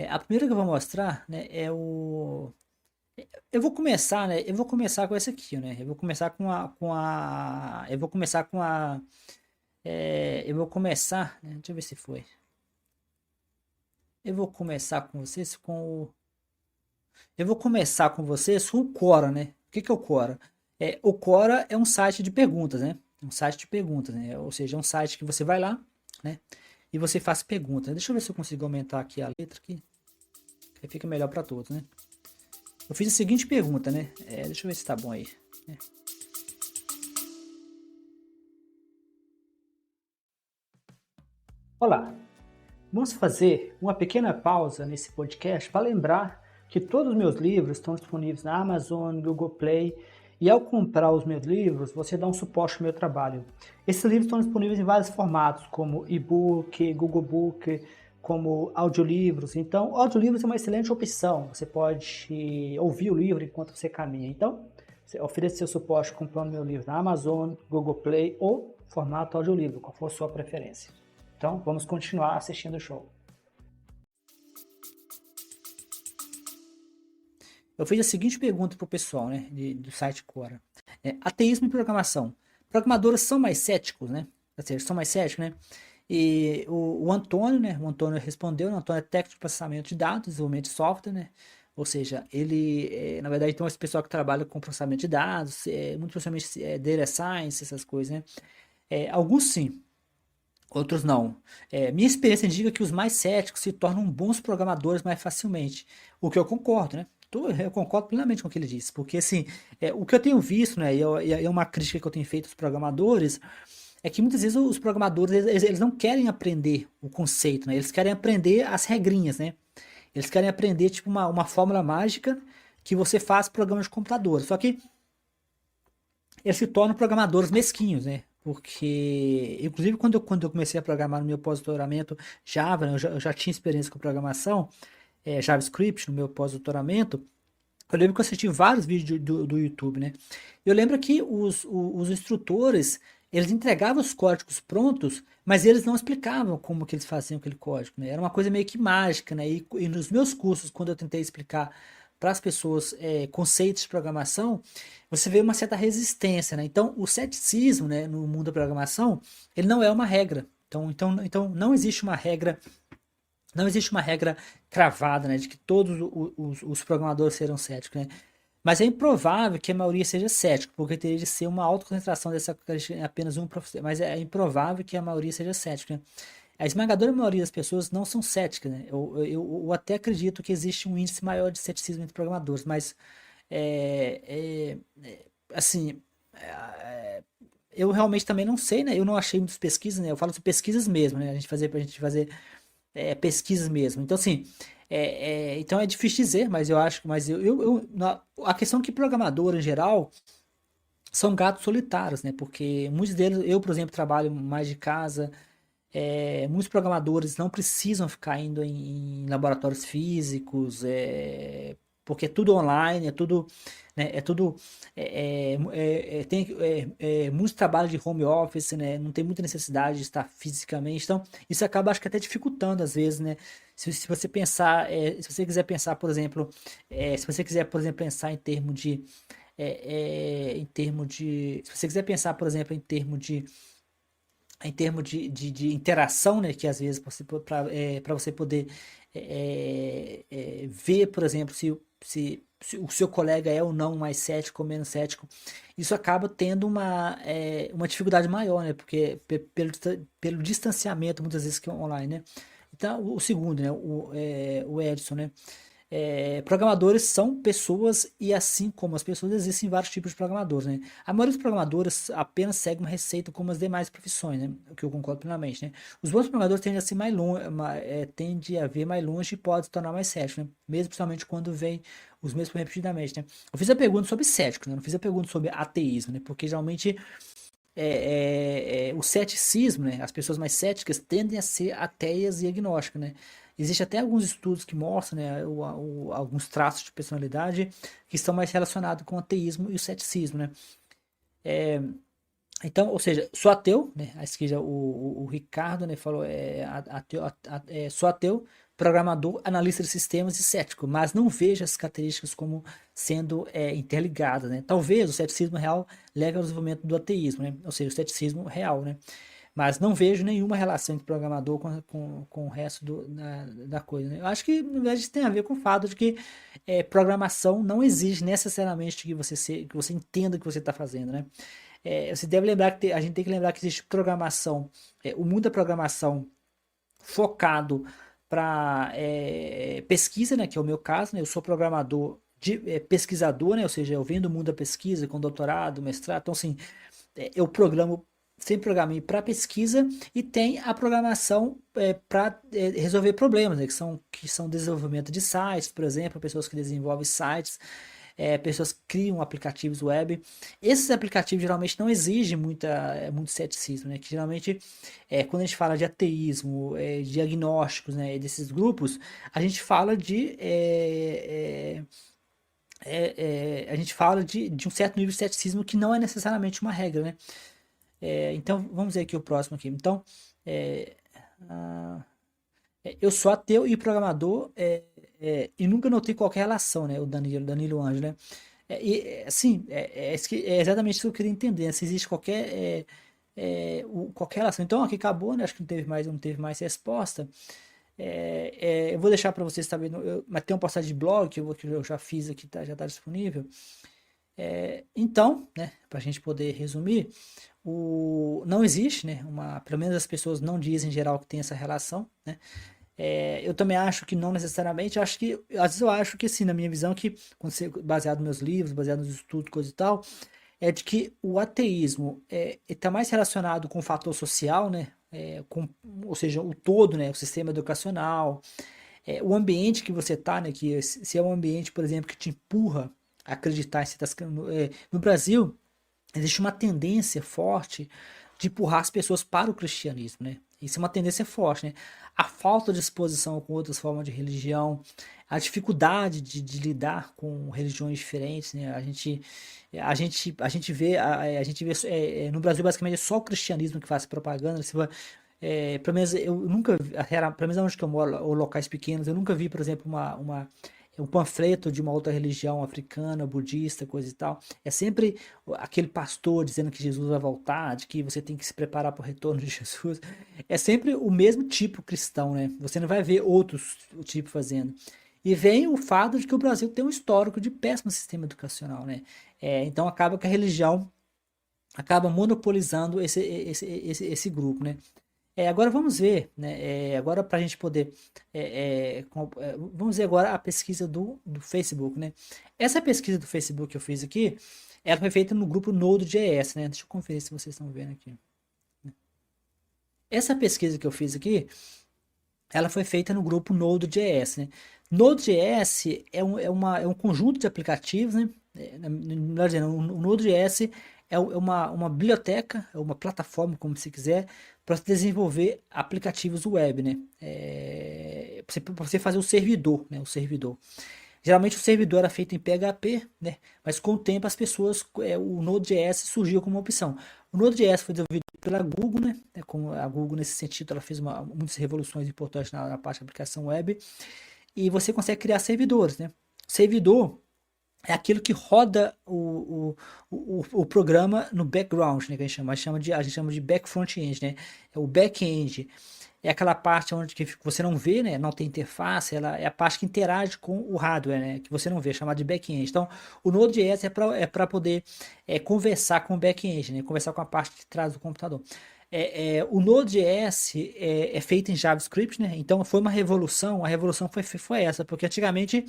A primeira que eu vou mostrar, né, eu vou começar, né? Eu vou começar com essa aqui, né? Eu vou começar eu vou começar com a, eu vou começar, né? Deixa eu ver se foi. Eu vou começar com vocês com o, eu vou começar com vocês com o Quora, né? O que é o Quora? O Quora é um site de perguntas, né? Um site de perguntas, né? Ou seja, é um site que você vai lá, né? E você faz perguntas. Deixa eu ver se eu consigo aumentar aqui a letra aqui. Que fica melhor para todos, né? Eu fiz a seguinte pergunta, né? Deixa eu ver se tá bom aí. Olá, vamos fazer uma pequena pausa nesse podcast para lembrar que todos os meus livros estão disponíveis na Amazon, Google Play, e ao comprar os meus livros, você dá um suporte ao meu trabalho. Esses livros estão disponíveis em vários formatos, como e-book, Google Book, como audiolivros. Então, audiolivros é uma excelente opção. Você pode ouvir o livro enquanto você caminha. Então, você oferece seu suporte comprando meu livro na Amazon, Google Play ou formato audiolivro, qual for a sua preferência. Então, vamos continuar assistindo o show. Eu fiz a seguinte pergunta para o pessoal, né, do site Quora. Ateísmo e programação. Programadores são mais céticos, né? Ou seja, são mais céticos, né? E o Antônio, né? O Antônio respondeu, né? O Antônio é técnico de processamento de dados, desenvolvimento de software, né? Ou seja, ele, na verdade, então esse pessoal que trabalha com processamento de dados, muito provavelmente data science, essas coisas, né? Alguns sim, outros não. Minha experiência indica que os mais céticos se tornam bons programadores mais facilmente, o que eu concordo, né? Eu concordo plenamente com o que ele disse, porque assim, o que eu tenho visto, né, e é uma crítica que eu tenho feito aos programadores, é que muitas vezes os programadores, eles não querem aprender o conceito, né, eles querem aprender as regrinhas, né, eles querem aprender tipo uma fórmula mágica que você faz programas de computador, só que eles se tornam programadores mesquinhos, né, Porque, inclusive, quando eu comecei a programar no meu pós-doutoramento Java, né, eu já tinha experiência com programação, JavaScript no meu pós-doutoramento. Eu lembro que eu assisti vários vídeos do YouTube, né? Eu lembro que os instrutores, eles entregavam os códigos prontos, mas eles não explicavam como que eles faziam aquele código, né? Era uma coisa meio que mágica, né? E nos meus cursos, quando eu tentei explicar para as pessoas conceitos de programação, você vê uma certa resistência, né? Então, o ceticismo, né, no mundo da programação, ele não é uma regra. Então não existe uma regra cravada, né, de que todos os programadores serão céticos, né? Mas é improvável que a maioria seja cético, porque teria de ser uma autoconcentração dessa característica em apenas um professor. Mas é improvável que a maioria seja cética, né? A esmagadora maioria das pessoas não são céticas, né? Eu até acredito que existe um índice maior de ceticismo entre programadores, mas assim, eu realmente também não sei, né? Eu não achei muitas pesquisas, né? Eu falo de pesquisas mesmo, né? Pra gente fazer pesquisas mesmo. Então, assim, então é difícil dizer, mas eu acho, a questão é que programador em geral são gatos solitários, né? Porque muitos deles, eu, por exemplo, trabalho mais de casa, muitos programadores não precisam ficar indo em laboratórios físicos, porque é tudo online, é tudo, né, tem muito trabalho de home office, né, não tem muita necessidade de estar fisicamente, então isso acaba, acho que até dificultando às vezes, né, se você pensar, se você quiser pensar, por exemplo, se você quiser, por exemplo, pensar se você quiser pensar, por exemplo, em termos de interação, né, que às vezes para você poder ver, por exemplo, se o seu colega é ou não mais cético ou menos cético, isso acaba tendo uma dificuldade maior, né, porque pelo distanciamento, muitas vezes, que é online, né. Então, o segundo, né, o Edson, né, programadores são pessoas e assim como as pessoas existem vários tipos de programadores, né? A maioria dos programadores apenas segue uma receita como as demais profissões, né? O que eu concordo plenamente, né? Os bons programadores tendem a ser mais longe, tendem a ver mais longe e podem se tornar mais céticos, né? Mesmo principalmente quando vem os mesmos repetidamente, né? Eu fiz a pergunta sobre cético, né? Eu não fiz a pergunta sobre ateísmo, né? Porque geralmente o ceticismo, né? As pessoas mais céticas tendem a ser ateias e agnósticas, né? Existe até alguns estudos que mostram, né, alguns traços de personalidade que estão mais relacionados com o ateísmo e o ceticismo, né? Então, ou seja, sou ateu, né? A esquerda, o Ricardo, né, falou, sou ateu, programador, analista de sistemas e cético, mas não vejo essas características como sendo interligadas, né? Talvez o ceticismo real leve ao desenvolvimento do ateísmo, né? Ou seja, o ceticismo real, né? Mas não vejo nenhuma relação entre programador com o resto da coisa, né? Eu acho que, na verdade, isso tem a ver com o fato de que programação não exige necessariamente que você entenda o que você está fazendo, né? Você deve lembrar que a gente tem que lembrar que existe programação, o mundo da programação focado para pesquisa, né, que é o meu caso, né, eu sou programador pesquisador, né, ou seja, eu venho do mundo da pesquisa com doutorado, mestrado, então assim, eu sempre programei para pesquisa e tem a programação para resolver problemas, né, que são desenvolvimento de sites, por exemplo, pessoas que desenvolvem sites, pessoas que criam aplicativos web. Esses aplicativos geralmente não exigem muito ceticismo, né? Que geralmente, quando a gente fala de ateísmo, de agnósticos, né, desses grupos, a gente fala de um certo nível de ceticismo que não é necessariamente uma regra, né? Então, vamos ver aqui o próximo aqui. Então, ah, eu sou ateu e programador e nunca notei qualquer relação, né? O Danilo Anjo, né? Assim, é exatamente isso que eu queria entender, né? Se existe qualquer relação. Então, aqui acabou, né? Acho que não teve mais resposta. Eu vou deixar para vocês saberem, mas tem uma postagem de blog que eu já fiz aqui, já está disponível. Então, né, para a gente poder resumir, não existe, né, pelo menos as pessoas não dizem em geral que tem essa relação, né? Eu também acho que não necessariamente, às vezes eu acho que sim, na minha visão, que baseado nos meus livros, baseado nos estudos, coisa e tal, é de que o ateísmo está mais relacionado com o fator social, né? Ou seja, o todo, né? O sistema educacional, o ambiente que você está, né? Que se é um ambiente, por exemplo, que te empurra a acreditar em certas. No Brasil, existe uma tendência forte de empurrar as pessoas para o cristianismo, né? Isso é uma tendência forte, né? A falta de exposição com outras formas de religião, a dificuldade de lidar com religiões diferentes, né? A gente vê no Brasil basicamente é só o cristianismo que faz propaganda. Pelo menos eu nunca vi, pelo menos onde que eu moro, ou locais pequenos, eu nunca vi, por exemplo, um panfleto de uma outra religião africana, budista, coisa e tal. É sempre aquele pastor dizendo que Jesus vai voltar, de que você tem que se preparar para o retorno de Jesus. É sempre o mesmo tipo cristão, né? Você não vai ver outros tipo fazendo. E vem o fato de que o Brasil tem um histórico de péssimo sistema educacional, né? Então acaba que a religião acaba monopolizando esse grupo, né? Agora vamos ver, né? Agora para a gente poder, vamos ver agora a pesquisa do Facebook, né? Essa pesquisa do Facebook que eu fiz aqui, ela foi feita no grupo Node.js, né? Deixa eu conferir se vocês estão vendo aqui. Essa pesquisa que eu fiz aqui, ela foi feita no grupo Node.js, né? Node.js é um conjunto de aplicativos, né? Melhor dizendo, o Node.js é uma biblioteca, é uma plataforma, como você quiser, para desenvolver aplicativos web, né? Para você fazer o servidor, né? O servidor. Geralmente o servidor era feito em PHP, né? Mas com o tempo as pessoas, o Node.js surgiu como uma opção. O Node.js foi desenvolvido pela Google, né? Com a Google nesse sentido, ela fez muitas revoluções importantes na parte de aplicação web. E você consegue criar servidores, né? Servidor é aquilo que roda o programa no background, né? Que a gente chama de back front-end, né? É o back-end. É aquela parte onde que você não vê, né? Não tem interface, ela é a parte que interage com o hardware, né? Que você não vê, chamada de back-end. Então, o Node.js é para poder conversar com o back-end, né? Conversar com a parte de trás do computador. O Node.js é feito em JavaScript, né? Então, foi uma revolução. A revolução foi essa, porque antigamente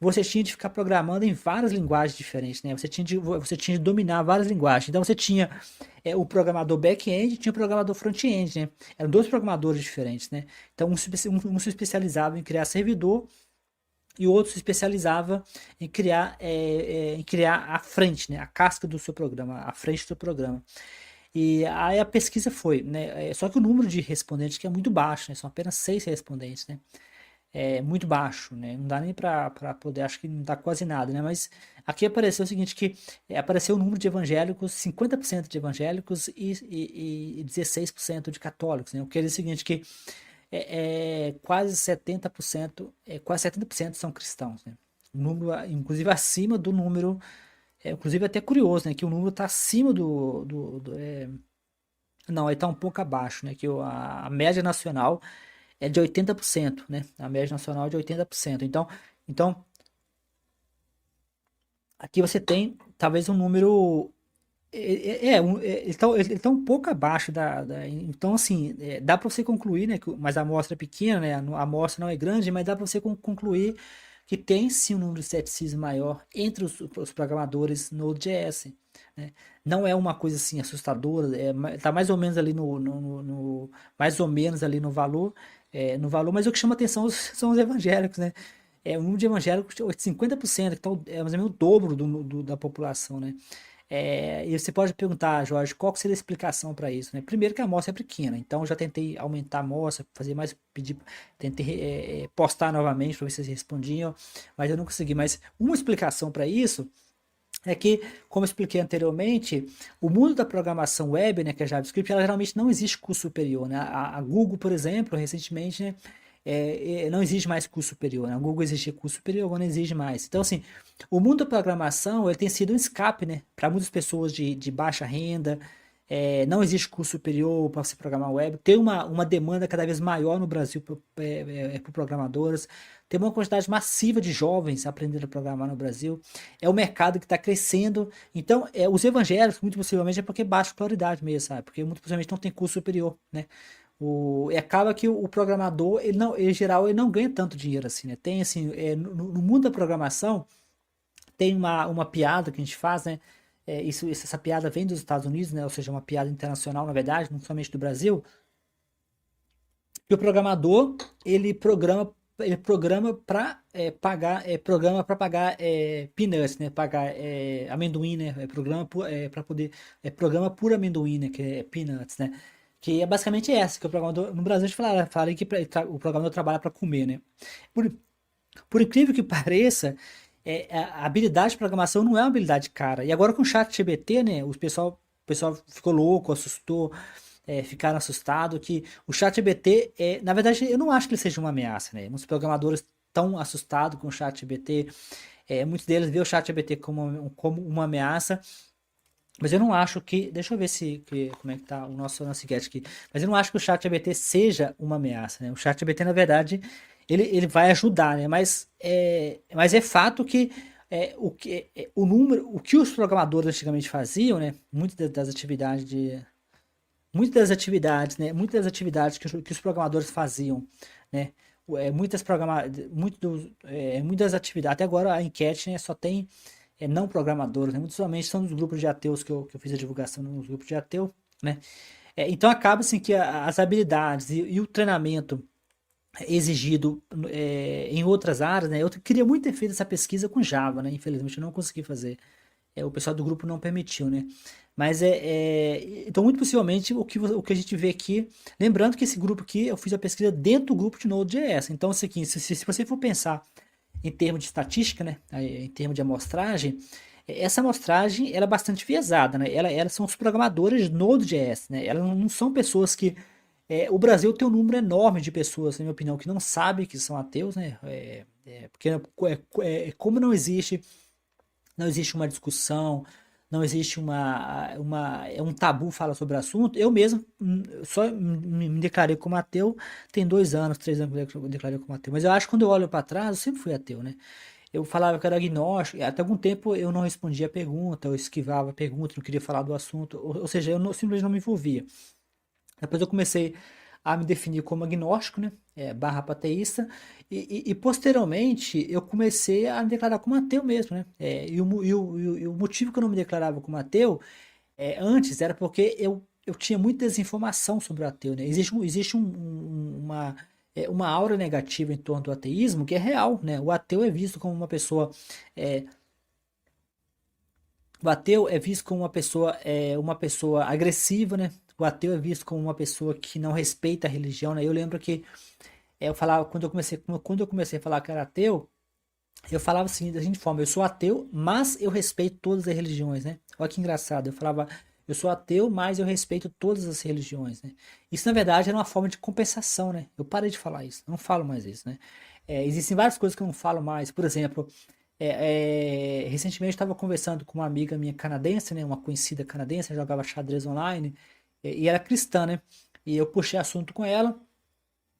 você tinha de ficar programando em várias linguagens diferentes, né? Você tinha de dominar várias linguagens. Então você tinha o programador back-end e tinha o programador front-end, né? Eram dois programadores diferentes, né? Então um se especializava em criar servidor e o outro se especializava em criar a frente, né? A casca do seu programa, a frente do programa. E aí a pesquisa foi, né? Só que o número de respondentes que é muito baixo, né? São apenas 6 respondentes, né? Muito baixo, né? Não dá nem para poder, acho que não dá quase nada, né? Mas aqui apareceu o seguinte, que apareceu o número de evangélicos, 50% de evangélicos e 16% de católicos, né? O que quer dizer o seguinte, que quase 70%, quase 70% são cristãos, né? Um número, inclusive, acima do número, inclusive até curioso, né? Que o número está acima não, ele está um pouco abaixo, né? Que a média nacional é de 80%, né? A média nacional é de 80%. Então aqui você tem talvez um número. Ele tá um pouco abaixo então, assim, dá para você concluir, né? Mas a amostra é pequena, né? A amostra não é grande, mas dá para você concluir que tem sim um número de ceticismo maior entre os programadores Node.js, né? Não é uma coisa assim assustadora, tá mais ou menos ali mais ou menos ali no valor, mas o que chama atenção são os evangélicos, né? O número de evangélicos, 50%, então é mais ou menos o dobro da população, né? E você pode perguntar, Jorge, qual que seria a explicação para isso, né? Primeiro que a amostra é pequena, então eu já tentei aumentar a amostra, fazer mais, tentei postar novamente para ver se vocês respondiam, mas eu não consegui. Mas uma explicação para isso é que, como eu expliquei anteriormente, o mundo da programação web, né, que é JavaScript, ela geralmente não existe curso superior, né? A Google, por exemplo, recentemente, né, não exige mais curso superior, né? A Google exigia curso superior, agora não exige mais. Então, assim, o mundo da programação ele tem sido um escape, né, para muitas pessoas de baixa renda. Não existe curso superior para você programar web. Tem uma demanda cada vez maior no Brasil por programadoras. Tem uma quantidade massiva de jovens aprendendo a programar no Brasil. É um mercado que está crescendo. Então, os evangélicos, muito possivelmente, é porque é baixa escolaridade mesmo, sabe? Porque muito possivelmente não tem curso superior, né? Acaba que o programador, em geral, ele não ganha tanto dinheiro assim, né? Tem, assim, no mundo da programação, tem uma piada que a gente faz, né? Essa piada vem dos Estados Unidos, né? Ou seja, uma piada internacional, na verdade, não somente do Brasil. E o programador, ele programa programa para pagar peanuts, né? Pagar amendoim, né? Programa por amendoim, né? Que é peanuts, né? Que é basicamente essa que o programador no Brasil a gente fala que o programador trabalha para comer, né? Por, por incrível que pareça, a habilidade de programação não é uma habilidade cara. E agora com o chat GPT, né? O pessoal ficou louco, assustou, ficaram assustados que o chat GPT, na verdade, eu não acho que ele seja uma ameaça, né? Muitos programadores estão assustados com o chat GPT, muitos deles veem o chat GPT como uma ameaça, mas eu não acho que. Deixa eu ver como é que tá o nosso enquete aqui. Mas eu não acho que o chat GPT seja uma ameaça, né? O chat GPT, na verdade, ele vai ajudar, né? Mas é fato que o que os programadores antigamente faziam, né? Muitas das atividades que os programadores faziam, né? Muitas atividades. Até agora a enquete, né, só tem não programadores, né? Muito somente são dos grupos de ateus que eu fiz a divulgação nos grupos de ateu, né? Então acaba assim que as habilidades e o treinamento exigido em outras áreas, né? Eu queria muito ter feito essa pesquisa com Java, né? Infelizmente eu não consegui fazer. O pessoal do grupo não permitiu, né? Mas então muito possivelmente o que a gente vê aqui, lembrando que esse grupo aqui eu fiz a pesquisa dentro do grupo de Node.js. Então isso aqui, se você for pensar em termos de estatística, né? Em termos de amostragem, essa amostragem ela é bastante viesada, né? Elas são os programadores de Node.js, né? Elas não são pessoas que o Brasil tem um número enorme de pessoas, na minha opinião, que não sabem que são ateus, né? Porque como não existe uma discussão, não existe um tabu fala sobre o assunto. Eu mesmo só me declarei como ateu tem 2 anos, 3 anos que eu me declarei como ateu. Mas eu acho que quando eu olho para trás, eu sempre fui ateu, né? Eu falava que era agnóstico, e até algum tempo eu não respondia a pergunta, eu esquivava a pergunta, não queria falar do assunto, ou seja, simplesmente não me envolvia. Depois eu comecei a me definir como agnóstico, né? Barra ateísta, e posteriormente eu comecei a me declarar como ateu mesmo, né? E o motivo que eu não me declarava como ateu antes era porque eu tinha muita desinformação sobre o ateu, né? Existe uma aura negativa em torno do ateísmo que é real, né? O ateu é visto como uma pessoa. é, o ateu é visto como uma pessoa agressiva, né? O ateu é visto como uma pessoa que não respeita a religião, né? Eu lembro que eu falava, quando eu comecei a falar que era ateu, eu falava assim, da seguinte forma: eu sou ateu, mas eu respeito todas as religiões, né? Olha que engraçado, eu falava, eu sou ateu, mas eu respeito todas as religiões, né? Isso, na verdade, era uma forma de compensação, né? Eu parei de falar isso, não falo mais isso, né? Existem várias coisas que eu não falo mais, por exemplo, recentemente eu estava conversando com uma amiga minha canadense, né? Uma conhecida canadense, jogava xadrez online, e era cristã, né? E eu puxei assunto com ela,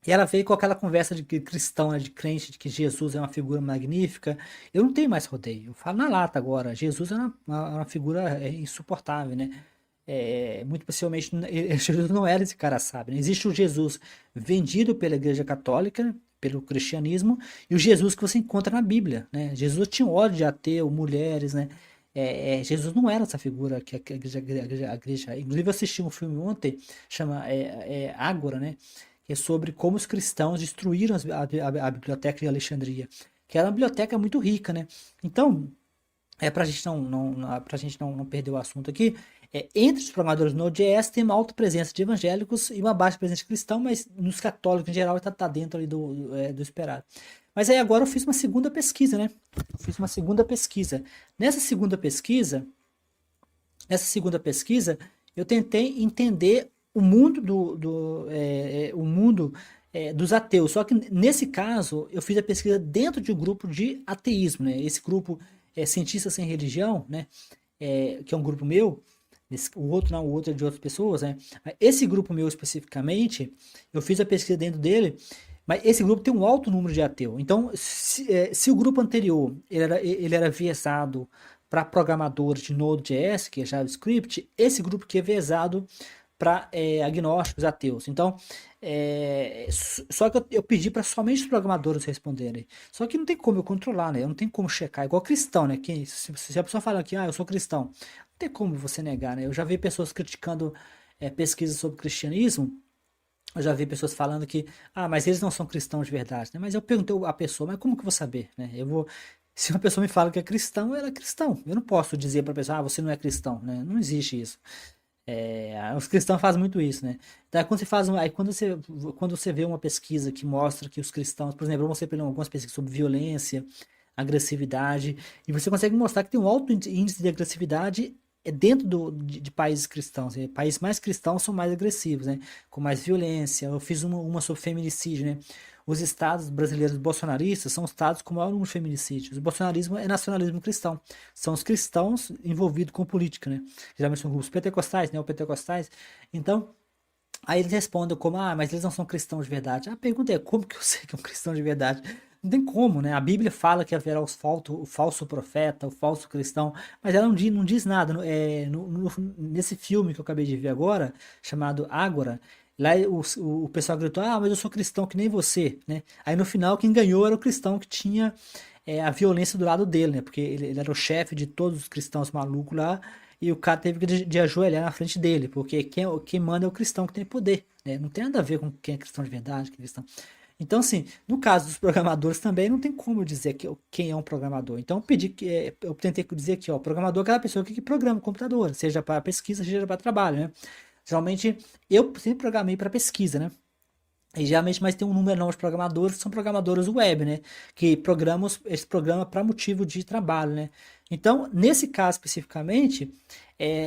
e ela veio com aquela conversa de cristão, né, de crente, de que Jesus é uma figura magnífica. Eu não tenho mais rodeio. Eu falo na lata agora. Jesus é uma figura insuportável, né? Muito possivelmente, Jesus não era esse cara, sabe? Né? Existe o Jesus vendido pela Igreja Católica, né, pelo cristianismo, e o Jesus que você encontra na Bíblia, né? Jesus tinha ódio de ateu, mulheres, né? Jesus não era essa figura que a igreja. Inclusive, eu assisti um filme ontem, chama Ágora, né? Que é sobre como os cristãos destruíram a biblioteca de Alexandria, que era uma biblioteca muito rica, né? Então, para a gente não perder o assunto aqui, entre os programadores Node.js tem uma alta presença de evangélicos e uma baixa presença de cristão, mas nos católicos em geral está dentro ali do esperado. Mas aí agora eu fiz uma segunda pesquisa, né? Eu fiz uma segunda pesquisa. Nessa segunda pesquisa, eu tentei entender o mundo dos ateus. Só que nesse caso, eu fiz a pesquisa dentro de um grupo de ateísmo, né? Esse grupo é Cientistas Sem Religião, né? Que é um grupo meu. O outro não, o outro é de outras pessoas, né? Esse grupo meu especificamente, eu fiz a pesquisa dentro dele, mas esse grupo tem um alto número de ateu. Então, se o grupo anterior ele era viesado para programadores de Node.js, que é JavaScript, esse grupo aqui é viesado para agnósticos, ateus. Então, só que eu pedi para somente os programadores responderem. Só que não tem como eu controlar, né? Eu não tenho como checar. Igual cristão, né? Se a pessoa fala aqui, eu sou cristão, não tem como você negar, né? Eu já vi pessoas criticando pesquisas sobre cristianismo Eu já vi pessoas falando que, mas eles não são cristãos de verdade, né? Mas eu perguntei à pessoa, mas como que eu vou saber, né? Se uma pessoa me fala que é cristão, ela é cristão. Eu não posso dizer para a pessoa, você não é cristão, né? Não existe isso. Os cristãos fazem muito isso, né? Então, quando você vê uma pesquisa que mostra que os cristãos, por exemplo, você pegou algumas pesquisas sobre violência, agressividade, e você consegue mostrar que tem um alto índice de agressividade dentro de países cristãos. Né? Países mais cristãos são mais agressivos, né? Com mais violência. Eu fiz uma sobre feminicídio, né? Os estados brasileiros bolsonaristas são estados com maior número de feminicídios. O bolsonarismo é nacionalismo cristão. São os cristãos envolvidos com política, né? Geralmente são grupos pentecostais, neopentecostais. Então, aí eles respondem como, mas eles não são cristãos de verdade. A pergunta é, como que eu sei que é um cristão de verdade? Não tem como, né? A Bíblia fala que haverá o falso profeta, o falso cristão, mas ela não diz nada. Nesse filme que eu acabei de ver agora, chamado Ágora, lá o pessoal gritou, mas eu sou cristão que nem você, né? Aí no final quem ganhou era o cristão que tinha a violência do lado dele, né? Porque ele era o chefe de todos os cristãos malucos lá, e o cara teve que de ajoelhar na frente dele, porque quem manda é o cristão que tem poder, né? Não tem nada a ver com quem é cristão de verdade, quem é cristão. Então, assim, no caso dos programadores também, não tem como dizer quem é um programador. Então, eu tentei dizer aqui, ó, programador é aquela pessoa que programa o computador, seja para pesquisa, seja para trabalho, né? Geralmente, eu sempre programei para pesquisa, né? E geralmente, mas tem um número enorme de programadores que são programadores web, né? Que programam esse programa para motivo de trabalho, né? Então, nesse caso especificamente,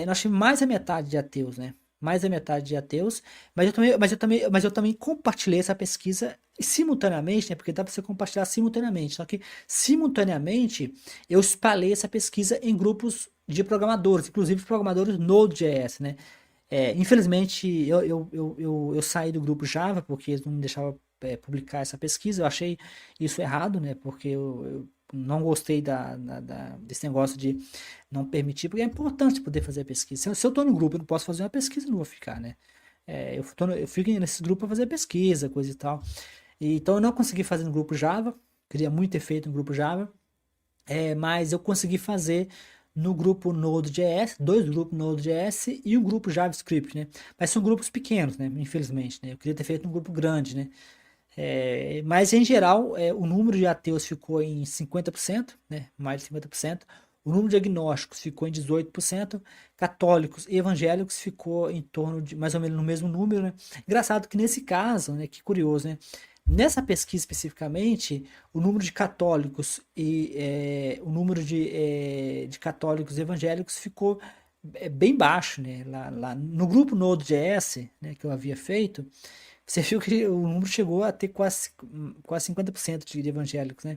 nós tivemos mais da metade de ateus, né? Mais da metade de ateus, mas eu também compartilhei essa pesquisa simultaneamente, né? Porque dá para você compartilhar simultaneamente. Só que simultaneamente eu espalhei essa pesquisa em grupos de programadores, inclusive programadores Node.js, né? Infelizmente, eu saí do grupo Java porque eles não me deixavam publicar essa pesquisa. Eu achei isso errado, né? Porque eu não gostei desse negócio de não permitir, porque é importante poder fazer pesquisa. Se eu estou no grupo, eu não posso fazer uma pesquisa, eu não vou ficar, né? Eu fico nesse grupo para fazer pesquisa, coisa e tal. Então, eu não consegui fazer no grupo Java. Queria muito ter feito no grupo Java. Mas eu consegui fazer no grupo Node.js, dois grupos Node.js e um grupo JavaScript, né? Mas são grupos pequenos, né? Infelizmente, né? Eu queria ter feito um grupo grande, né? Mas em geral, o número de ateus ficou em 50%, né? Mais de 50%. O número de agnósticos ficou em 18%, católicos e evangélicos ficou em torno de mais ou menos no mesmo número, né? Engraçado que nesse caso, né? Que curioso, né? Nessa pesquisa especificamente, o número de católicos e o número de católicos evangélicos ficou bem baixo, né? Lá no grupo Node.js, né, que eu havia feito, você viu que o número chegou a ter quase 50% de evangélicos, né?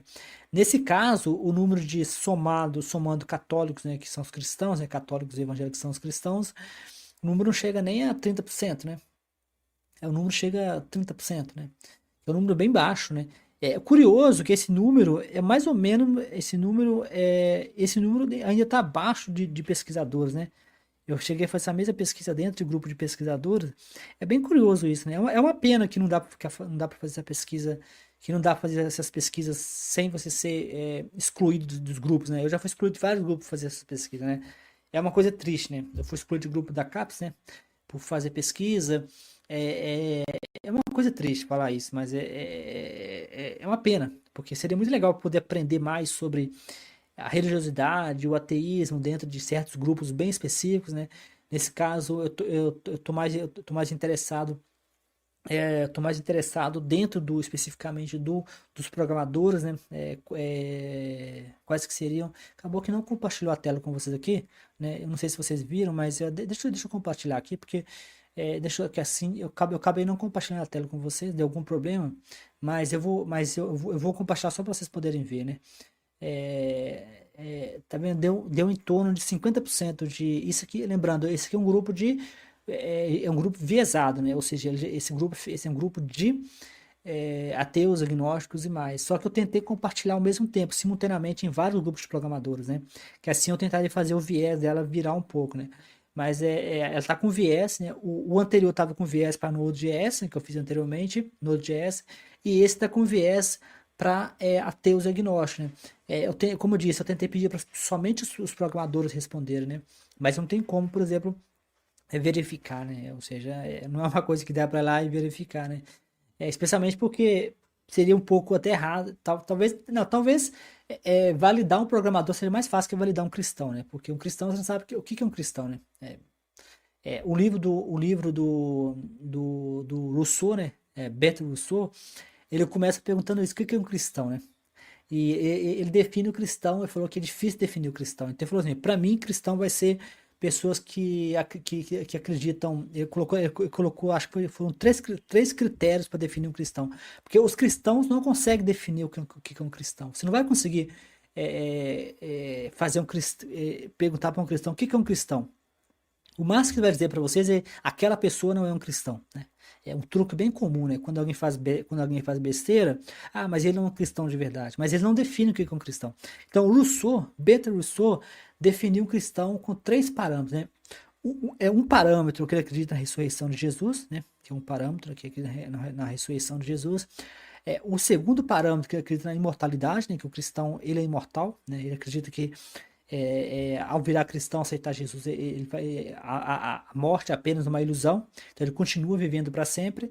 Nesse caso, o número de somando católicos, né, que são os cristãos, né, católicos e evangélicos são os cristãos, o número não chega nem a 30%, né? O número chega a 30%, né? É um número bem baixo, né? É curioso que esse número é mais ou menos esse número ainda está abaixo de pesquisadores, né? Eu cheguei a fazer essa mesma pesquisa dentro de grupo de pesquisadores. É bem curioso isso, né? É uma pena que não dá para fazer essa pesquisa, que não dá para fazer essas pesquisas sem você ser excluído dos grupos, né? Eu já fui excluído de vários grupos para fazer essas pesquisas, né? É uma coisa triste, né? Eu fui excluído do grupo da CAPES, né? Por fazer pesquisa. É uma coisa triste falar isso, mas é uma pena, porque seria muito legal poder aprender mais sobre a religiosidade, o ateísmo dentro de certos grupos bem específicos, né? Nesse caso, eu tô mais interessado, dentro especificamente dos programadores, né? Quais que seriam? Acabou que não compartilhou a tela com vocês aqui, né? Eu não sei se vocês viram, mas deixa eu compartilhar aqui, porque deixa que assim, eu acabei não compartilhando a tela com vocês, deu algum problema, mas eu vou compartilhar só para vocês poderem ver, né? Tá vendo? Deu em torno de 50% de. Isso aqui, lembrando, esse aqui é um grupo de. É um grupo viesado, né? Ou seja, esse é um grupo de ateus, agnósticos e mais. Só que eu tentei compartilhar ao mesmo tempo, simultaneamente, em vários grupos de programadores, né? Que assim eu tentaria fazer o viés dela virar um pouco, né? Mas ela está com viés, né? O anterior estava com viés para Node.js, né, que eu fiz anteriormente, Node.js, e esse está com viés para ateus e agnósticos, né? Como eu disse, eu tentei pedir para somente os programadores responderem, né? Mas não tem como, por exemplo, é verificar, né? Ou seja, não é uma coisa que dá para lá e verificar, né? Especialmente porque seria um pouco até errado, talvez, não, talvez validar um programador seria mais fácil que validar um cristão, né? Porque um cristão você não sabe o que é um cristão, né? O livro do Rousseau, né? Bertrand Rousseau, ele começa perguntando isso, o que é um cristão, né? E ele define o cristão, ele falou que é difícil definir o cristão. Então ele falou assim, para mim, cristão vai ser pessoas que acreditam. Ele colocou, acho que foram três critérios para definir um cristão. Porque os cristãos não conseguem definir o que é um cristão. Você não vai conseguir fazer perguntar para um cristão o que é um cristão. O máximo que ele vai dizer para vocês é aquela pessoa não é um cristão, né? É um truque bem comum, né? Quando alguém faz besteira, mas ele não é um cristão de verdade. Mas ele não define o que é um cristão. Então, Bertrand Rousseau, definiu um cristão com 3 parâmetros, né? Um parâmetro que ele acredita na ressurreição de Jesus, né? Que é um parâmetro que acredita na ressurreição de Jesus. O segundo parâmetro que ele acredita na imortalidade, né? Que o cristão ele é imortal, né? Ele acredita que ao virar cristão, aceitar Jesus, a morte é apenas uma ilusão, então ele continua vivendo para sempre.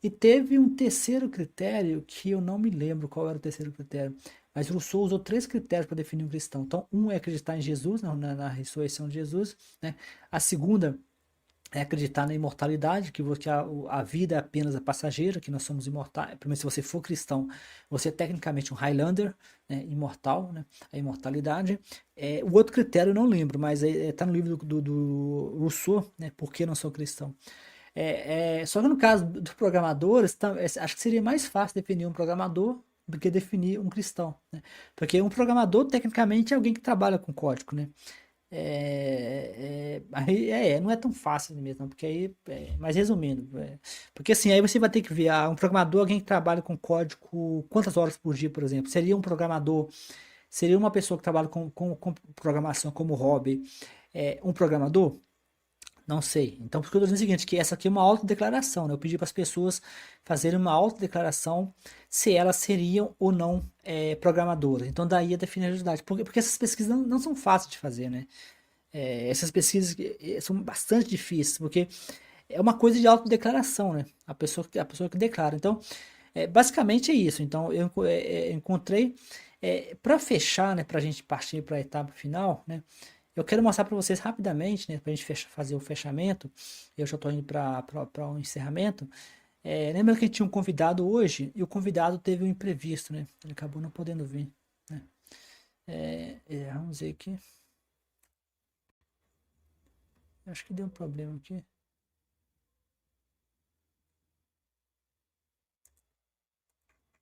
E teve um terceiro critério que eu não me lembro qual era o terceiro critério, mas Rousseau usou 3 critérios para definir um cristão. Então, um é acreditar em Jesus, na ressurreição de Jesus, né? A segunda é acreditar na imortalidade, que a vida é apenas a passageira, que nós somos imortais. Primeiro, se você for cristão, você é tecnicamente um Highlander, né, imortal, né, a imortalidade. O outro critério eu não lembro, mas está no livro do Rousseau, né, Por que não sou cristão? Só que no caso dos programadores, acho que seria mais fácil definir um programador do que definir um cristão, né? Porque um programador, tecnicamente, é alguém que trabalha com código, né? Não é tão fácil mesmo, não, porque aí, mas resumindo, porque assim, aí você vai ter que ver, um programador, alguém que trabalha com código, quantas horas por dia, por exemplo, seria um programador, seria uma pessoa que trabalha com programação como hobby, um programador? Não sei. Então, por que eu tô dizendo o seguinte, que essa aqui é uma autodeclaração, né? Eu pedi para as pessoas fazerem uma autodeclaração se elas seriam ou não programadoras. Então, daí a definibilidade. Porque essas pesquisas não são fáceis de fazer, né? Essas pesquisas são bastante difíceis, porque é uma coisa de autodeclaração, né? A pessoa que declara. Então, basicamente é isso. Então, eu encontrei, para fechar, né? Para a gente partir para a etapa final, né? Eu quero mostrar para vocês rapidamente, né? Para a gente fazer o fechamento. Eu já estou indo para um encerramento. Lembra que a gente tinha um convidado hoje e o convidado teve um imprevisto, né? Ele acabou não podendo vir, né? Vamos ver aqui. Acho que deu um problema aqui.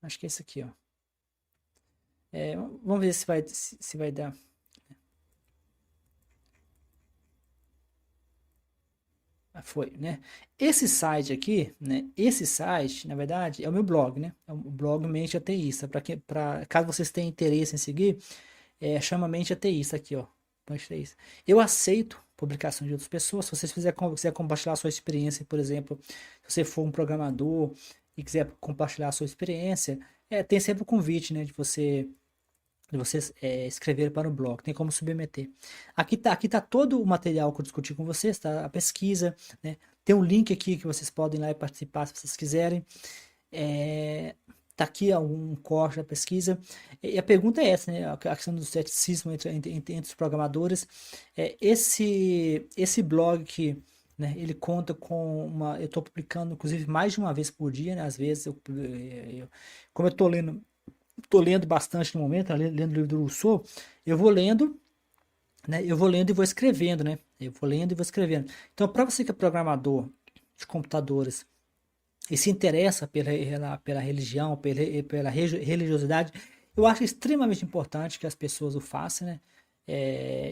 Acho que é esse aqui, ó. Vamos ver se vai dar. Foi, né? Esse site aqui, né? Esse site, na verdade, é o meu blog, né? É o blog Mente Ateísta. Caso vocês tenham interesse em seguir, chama Mente Ateísta aqui, ó. Mente Ateísta. Eu aceito publicações de outras pessoas. Se vocês quiser compartilhar a sua experiência, por exemplo, se você for um programador e quiser compartilhar a sua experiência, tem sempre o convite, né? De vocês escrever para o blog, tem como submeter. Aqui tá todo o material que eu discuti com vocês, tá? A pesquisa, né? Tem um link aqui que vocês podem ir lá e participar se vocês quiserem. Tá aqui um corte da pesquisa. E a pergunta é essa, né? A questão do ceticismo entre os programadores. Esse blog que, né, ele conta com eu estou publicando, inclusive, mais de uma vez por dia, né? Às vezes, como eu estou lendo bastante no momento, lendo o livro do Rousseau, eu vou lendo, né? Eu vou lendo e vou escrevendo, né? Eu vou lendo e vou escrevendo. Então, para você que é programador de computadores e se interessa pela religião, pela religiosidade, eu acho extremamente importante que as pessoas o façam, né?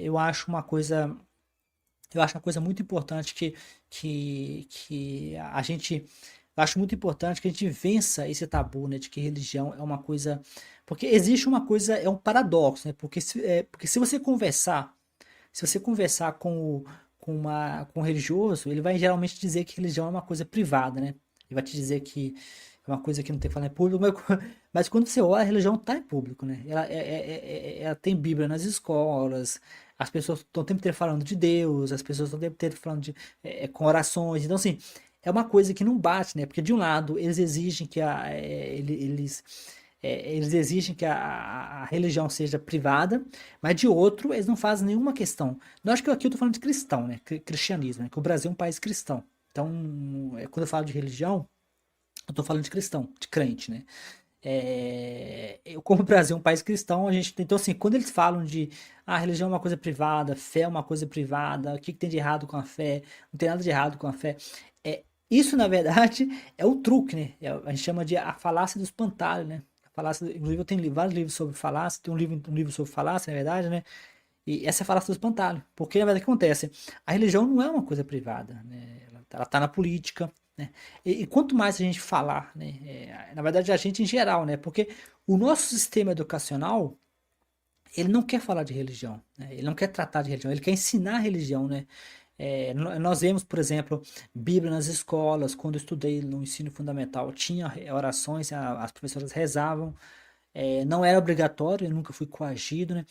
Eu acho uma coisa muito importante que a gente. Eu acho muito importante que a gente vença esse tabu, né, de que religião é uma coisa. Porque existe uma coisa, é um paradoxo, né? Porque se você conversar com um religioso, ele vai geralmente dizer que religião é uma coisa privada, né? Ele vai te dizer que uma coisa que não tem que falar em público, mas quando você olha, a religião está em público, né? Ela tem Bíblia nas escolas, as pessoas estão o tempo inteiro falando de Deus, as pessoas estão o tempo inteiro falando com orações. Então, assim, é uma coisa que não bate, né? Porque de um lado, eles exigem que eles exigem que a religião seja privada, mas de outro, eles não fazem nenhuma questão. Eu acho que aqui eu estou falando de cristão, né? Cristianismo, né? Que o Brasil é um país cristão. Então, quando eu falo de religião, eu estou falando de cristão, de crente, né? Como o Brasil é um país cristão, a gente então assim, quando eles falam de religião é uma coisa privada, fé é uma coisa privada, o que tem de errado com a fé? Não tem nada de errado com a fé. Isso, na verdade, é o truque, né? A gente chama de a falácia do espantalho, né? A falácia, inclusive, eu tenho vários livros sobre falácia, tem um livro sobre falácia, na verdade, né? E essa é a falácia do espantalho. Porque, na verdade, o que acontece? A religião não é uma coisa privada, né? Ela tá na política, né? E quanto mais a gente falar, né? Na verdade, a gente em geral, né? Porque o nosso sistema educacional, ele não quer falar de religião, né? Ele não quer tratar de religião, ele quer ensinar a religião, né? Nós vemos, por exemplo, Bíblia nas escolas. Quando eu estudei no ensino fundamental, tinha orações, as professoras rezavam. Não era obrigatório, eu nunca fui coagido, né?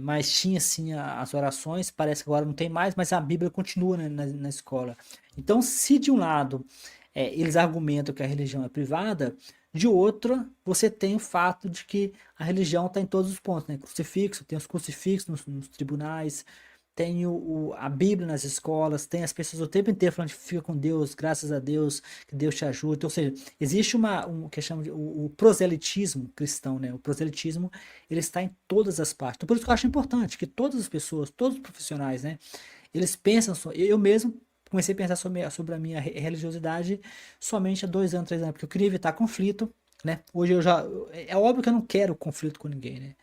Mas tinha sim as orações. Parece que agora não tem mais, mas a Bíblia continua, né, na escola. Então, se de um lado eles argumentam que a religião é privada, de outro você tem o fato de que a religião está em todos os pontos, né? Crucifixo, tem os crucifixos nos tribunais, tem a Bíblia nas escolas, tem as pessoas o tempo inteiro falando que fica com Deus, graças a Deus, que Deus te ajuda. Ou seja, existe que chama de o proselitismo cristão, né? O proselitismo, ele está em todas as partes. Então, por isso que eu acho importante que todas as pessoas, todos os profissionais, né? Eles pensam, eu mesmo comecei a pensar sobre a minha religiosidade somente há 2 anos, 3 anos, porque eu queria evitar conflito, né? Hoje é óbvio que eu não quero conflito com ninguém, né?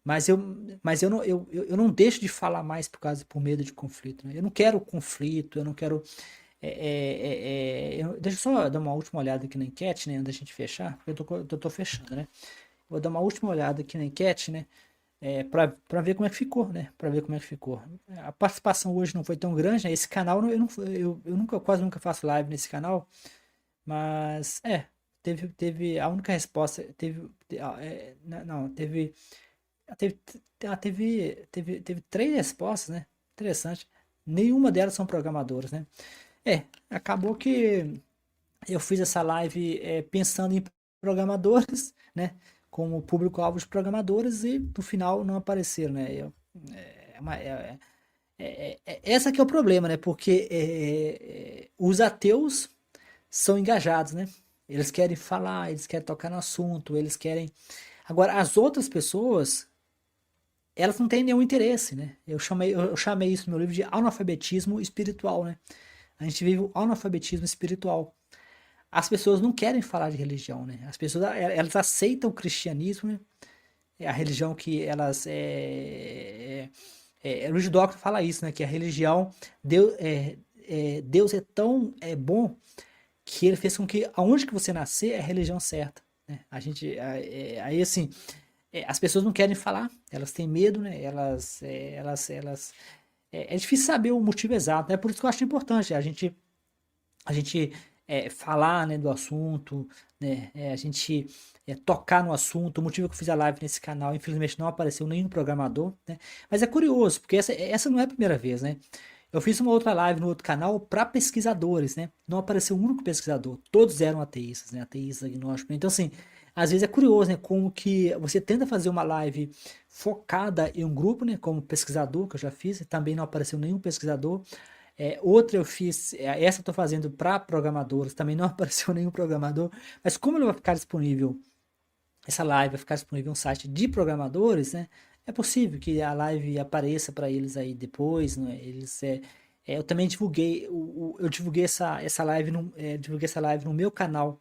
Mas eu não deixo de falar mais por medo de conflito, né? Eu não quero conflito, eu não quero. Deixa eu só dar uma última olhada aqui na enquete, né? Antes da gente fechar, porque eu tô fechando, né? Vou dar uma última olhada aqui na enquete, né? Para ver como é que ficou, né? Para ver como é que ficou. A participação hoje não foi tão grande, né? Esse canal, quase nunca faço live nesse canal, mas teve a única resposta, não, teve 3 respostas, né? Interessante. Nenhuma delas são programadoras, né? Acabou que eu fiz essa live pensando em programadores, né? Como público-alvo de programadores e no final não apareceram, né? Essa que é o problema, né? Porque os ateus são engajados, né? Eles querem falar, eles querem tocar no assunto, eles querem. Agora, as outras pessoas, elas não têm nenhum interesse, né? Eu chamei isso no meu livro de analfabetismo espiritual, né? A gente vive o analfabetismo espiritual. As pessoas não querem falar de religião, né? As pessoas, elas aceitam o cristianismo, né? A religião que elas... Luiz Dawkins fala isso, né? Que a religião, Deus é tão bom que ele fez com que aonde que você nascer é a religião certa, né? Aí assim... as pessoas não querem falar, elas têm medo, né? É difícil saber o motivo exato, né? Por isso que eu acho importante a gente falar, né, do assunto, né? A gente tocar no assunto. O motivo que eu fiz a live nesse canal, infelizmente não apareceu nenhum programador, né? Mas é curioso, porque essa não é a primeira vez, né? Eu fiz uma outra live no outro canal para pesquisadores, né? Não apareceu um único pesquisador, todos eram ateístas, né? Ateístas, agnósticos. Então, assim, às vezes é curioso, né? Como que você tenta fazer uma live focada em um grupo, né? Como pesquisador, que eu já fiz, e também não apareceu nenhum pesquisador. Outra eu fiz, essa eu tô fazendo para programadores, também não apareceu nenhum programador. Mas como ele vai ficar disponível, essa live vai ficar disponível no site de programadores, né? É possível que a live apareça para eles aí depois, né? Eu também divulguei, eu divulguei essa live, divulguei essa live no meu canal,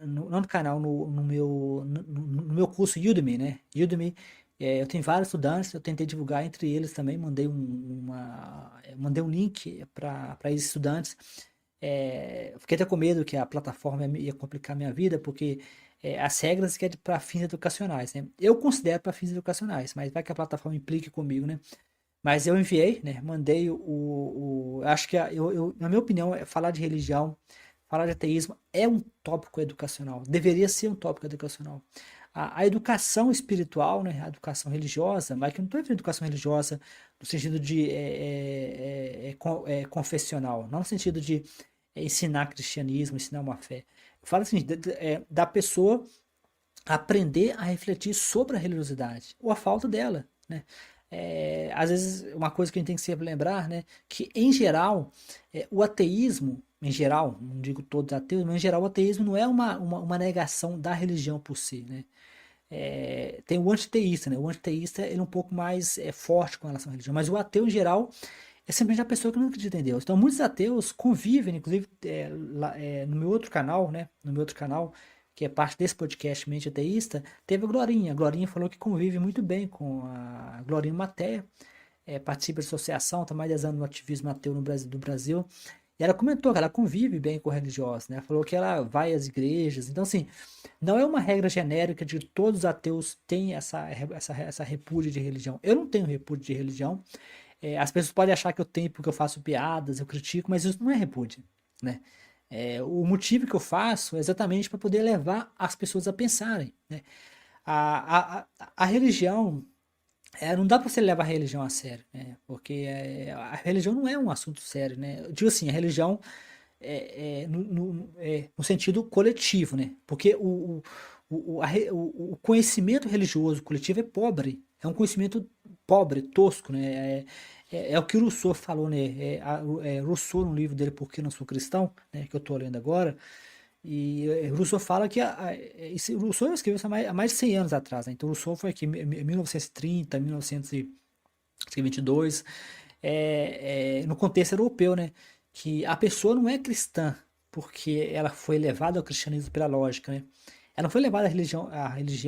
não no canal, no meu curso Udemy, né? Udemy, eu tenho vários estudantes, eu tentei divulgar entre eles também, mandei um link para esses estudantes. Eu fiquei até com medo que a plataforma ia complicar minha vida, porque as regras que é para fins educacionais, né? Eu considero para fins educacionais, mas vai que a plataforma implique comigo, né? Mas eu enviei, né? Mandei acho que na minha opinião, falar de religião, falar de ateísmo é um tópico educacional, deveria ser um tópico educacional. A educação espiritual, né, a educação religiosa, mas que eu não estou falando de educação religiosa no sentido de confessional, não no sentido de ensinar cristianismo, ensinar uma fé. Eu falo assim, da pessoa aprender a refletir sobre a religiosidade, ou a falta dela, né? Às vezes, uma coisa que a gente tem que sempre lembrar, né, que em geral, o ateísmo, em geral, não digo todos ateus, mas em geral o ateísmo não é uma negação da religião por si, né? Tem o antiteísta, né? O antiteísta ele é um pouco mais forte com relação à religião, mas o ateu em geral é simplesmente a pessoa que não acredita em Deus. Então muitos ateus convivem, inclusive no meu outro canal, né? No meu outro canal, que é parte desse podcast Mente Ateísta, teve a Glorinha. A Glorinha falou que convive muito bem com a Glorinha Matéia, participa de associação, está mais de 10 anos no ativismo ateu do Brasil. E ela comentou que ela convive bem com religiosos, né? Falou que ela vai às igrejas. Então, assim, não é uma regra genérica de que todos os ateus têm essa repúdia de religião. Eu não tenho repúdio de religião. As pessoas podem achar que eu tenho porque eu faço piadas, eu critico, mas isso não é repúdio, né? O motivo que eu faço é exatamente para poder levar as pessoas a pensarem, né? A religião, não dá para você levar a religião a sério, né? Porque a religião não é um assunto sério, né? Eu digo assim, a religião no sentido coletivo, né? Porque o conhecimento religioso coletivo é pobre, é um conhecimento pobre, tosco, né? É o que o Rousseau falou, né? Rousseau, no livro dele, Por que Não Sou Cristão, né? Que eu estou lendo agora. E Rousseau fala que Rousseau escreveu isso há mais de 100 anos atrás, né? Então Rousseau foi aqui em 1930, 1922, no contexto europeu, né? Que a pessoa não é cristã porque ela foi levada ao cristianismo pela lógica, né? Ela não foi levada à religião,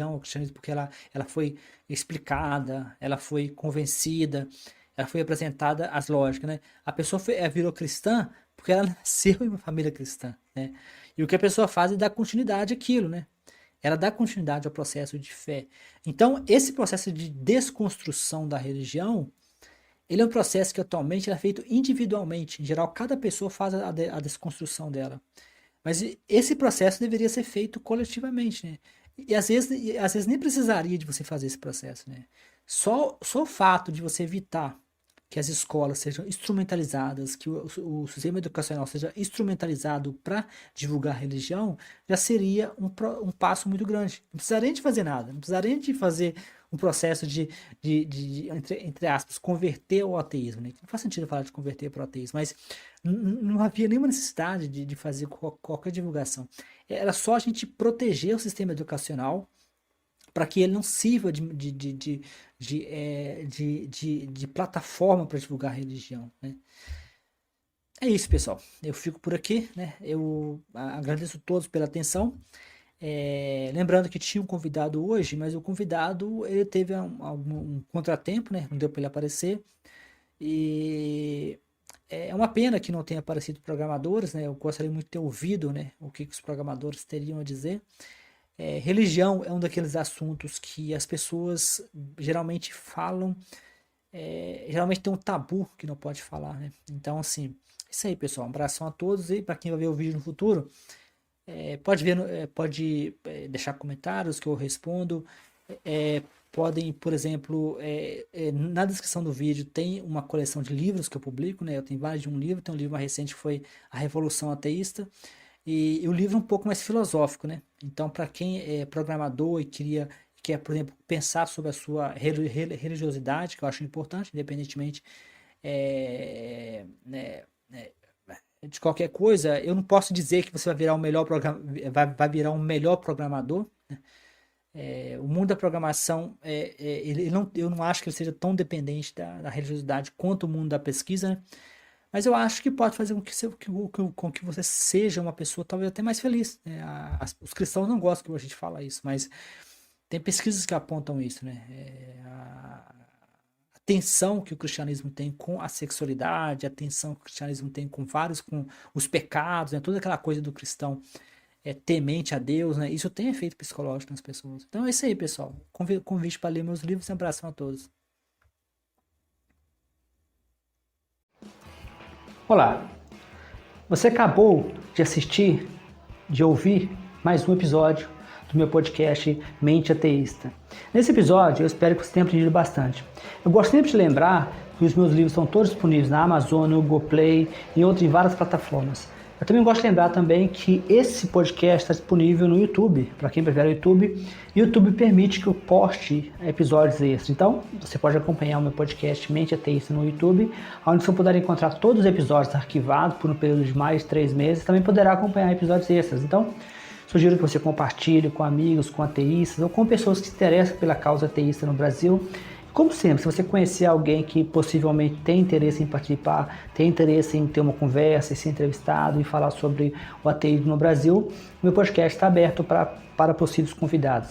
ao cristianismo, porque ela foi explicada, ela foi convencida, ela foi apresentada às lógicas, né? A pessoa virou cristã porque ela nasceu em uma família cristã, né? E o que a pessoa faz é dar continuidade àquilo, né? Ela dá continuidade ao processo de fé. Então, esse processo de desconstrução da religião, ele é um processo que atualmente é feito individualmente. Em geral, cada pessoa faz a desconstrução dela. Mas esse processo deveria ser feito coletivamente, né? E às vezes nem precisaria de você fazer esse processo, né? Só o fato de você evitar que as escolas sejam instrumentalizadas, que o sistema educacional seja instrumentalizado para divulgar a religião, já seria um passo muito grande. Não precisaria de fazer nada, não precisaria de fazer um processo de entre aspas, converter ao ateísmo, né? Não faz sentido falar de converter para o ateísmo, mas não havia nenhuma necessidade de fazer qualquer divulgação. Era só a gente proteger o sistema educacional para que ele não sirva de plataforma para divulgar a religião, né? É isso, pessoal. Eu fico por aqui, né? Eu agradeço a todos pela atenção. Lembrando que tinha um convidado hoje, mas o convidado ele teve um contratempo, né? Não deu para ele aparecer. E é uma pena que não tenha aparecido programadores, né? Eu gostaria muito de ter ouvido, né, o que os programadores teriam a dizer. Religião é um daqueles assuntos que as pessoas geralmente falam, geralmente tem um tabu que não pode falar, né? Então, assim, isso aí, pessoal. Um abração a todos e para quem vai ver o vídeo no futuro, pode deixar comentários que eu respondo. Podem, por exemplo, na descrição do vídeo tem uma coleção de livros que eu publico, né? Eu tenho mais de um livro, tem um livro mais recente que foi A Revolução Ateísta, e o livro é um pouco mais filosófico, né? Então, para quem é programador e quer, por exemplo, pensar sobre a sua religiosidade, que eu acho importante, independentemente né, de qualquer coisa, eu não posso dizer que você vai virar vai virar um melhor programador, né? O mundo da programação, eu não acho que ele seja tão dependente da religiosidade quanto o mundo da pesquisa, né? Mas eu acho que pode fazer com que você seja uma pessoa talvez até mais feliz, né? Os cristãos não gostam que a gente fala isso, mas tem pesquisas que apontam isso, né? A tensão que o cristianismo tem com a sexualidade, a tensão que o cristianismo tem com os pecados, né? Toda aquela coisa do cristão temente a Deus, né? Isso tem efeito psicológico nas pessoas. Então é isso aí, pessoal. Convite para ler meus livros e um abraço a todos. Olá. Você acabou de assistir, de ouvir mais um episódio do meu podcast Mente Ateísta. Nesse episódio eu espero que você tenha aprendido bastante. Eu gosto sempre de lembrar que os meus livros estão todos disponíveis na Amazon, no Google Play e em várias plataformas. Eu também gosto de lembrar também que esse podcast está disponível no YouTube, para quem prefere o YouTube. E o YouTube permite que eu poste episódios extras. Então, você pode acompanhar o meu podcast Mente Ateísta no YouTube, onde você poderá encontrar todos os episódios arquivados por um período de mais de 3 meses. Também poderá acompanhar episódios extras. Então, sugiro que você compartilhe com amigos, com ateístas ou com pessoas que se interessam pela causa ateísta no Brasil. Como sempre, se você conhecer alguém que possivelmente tem interesse em participar, tem interesse em ter uma conversa, em ser entrevistado e falar sobre o ateísmo no Brasil, meu podcast está aberto para possíveis convidados.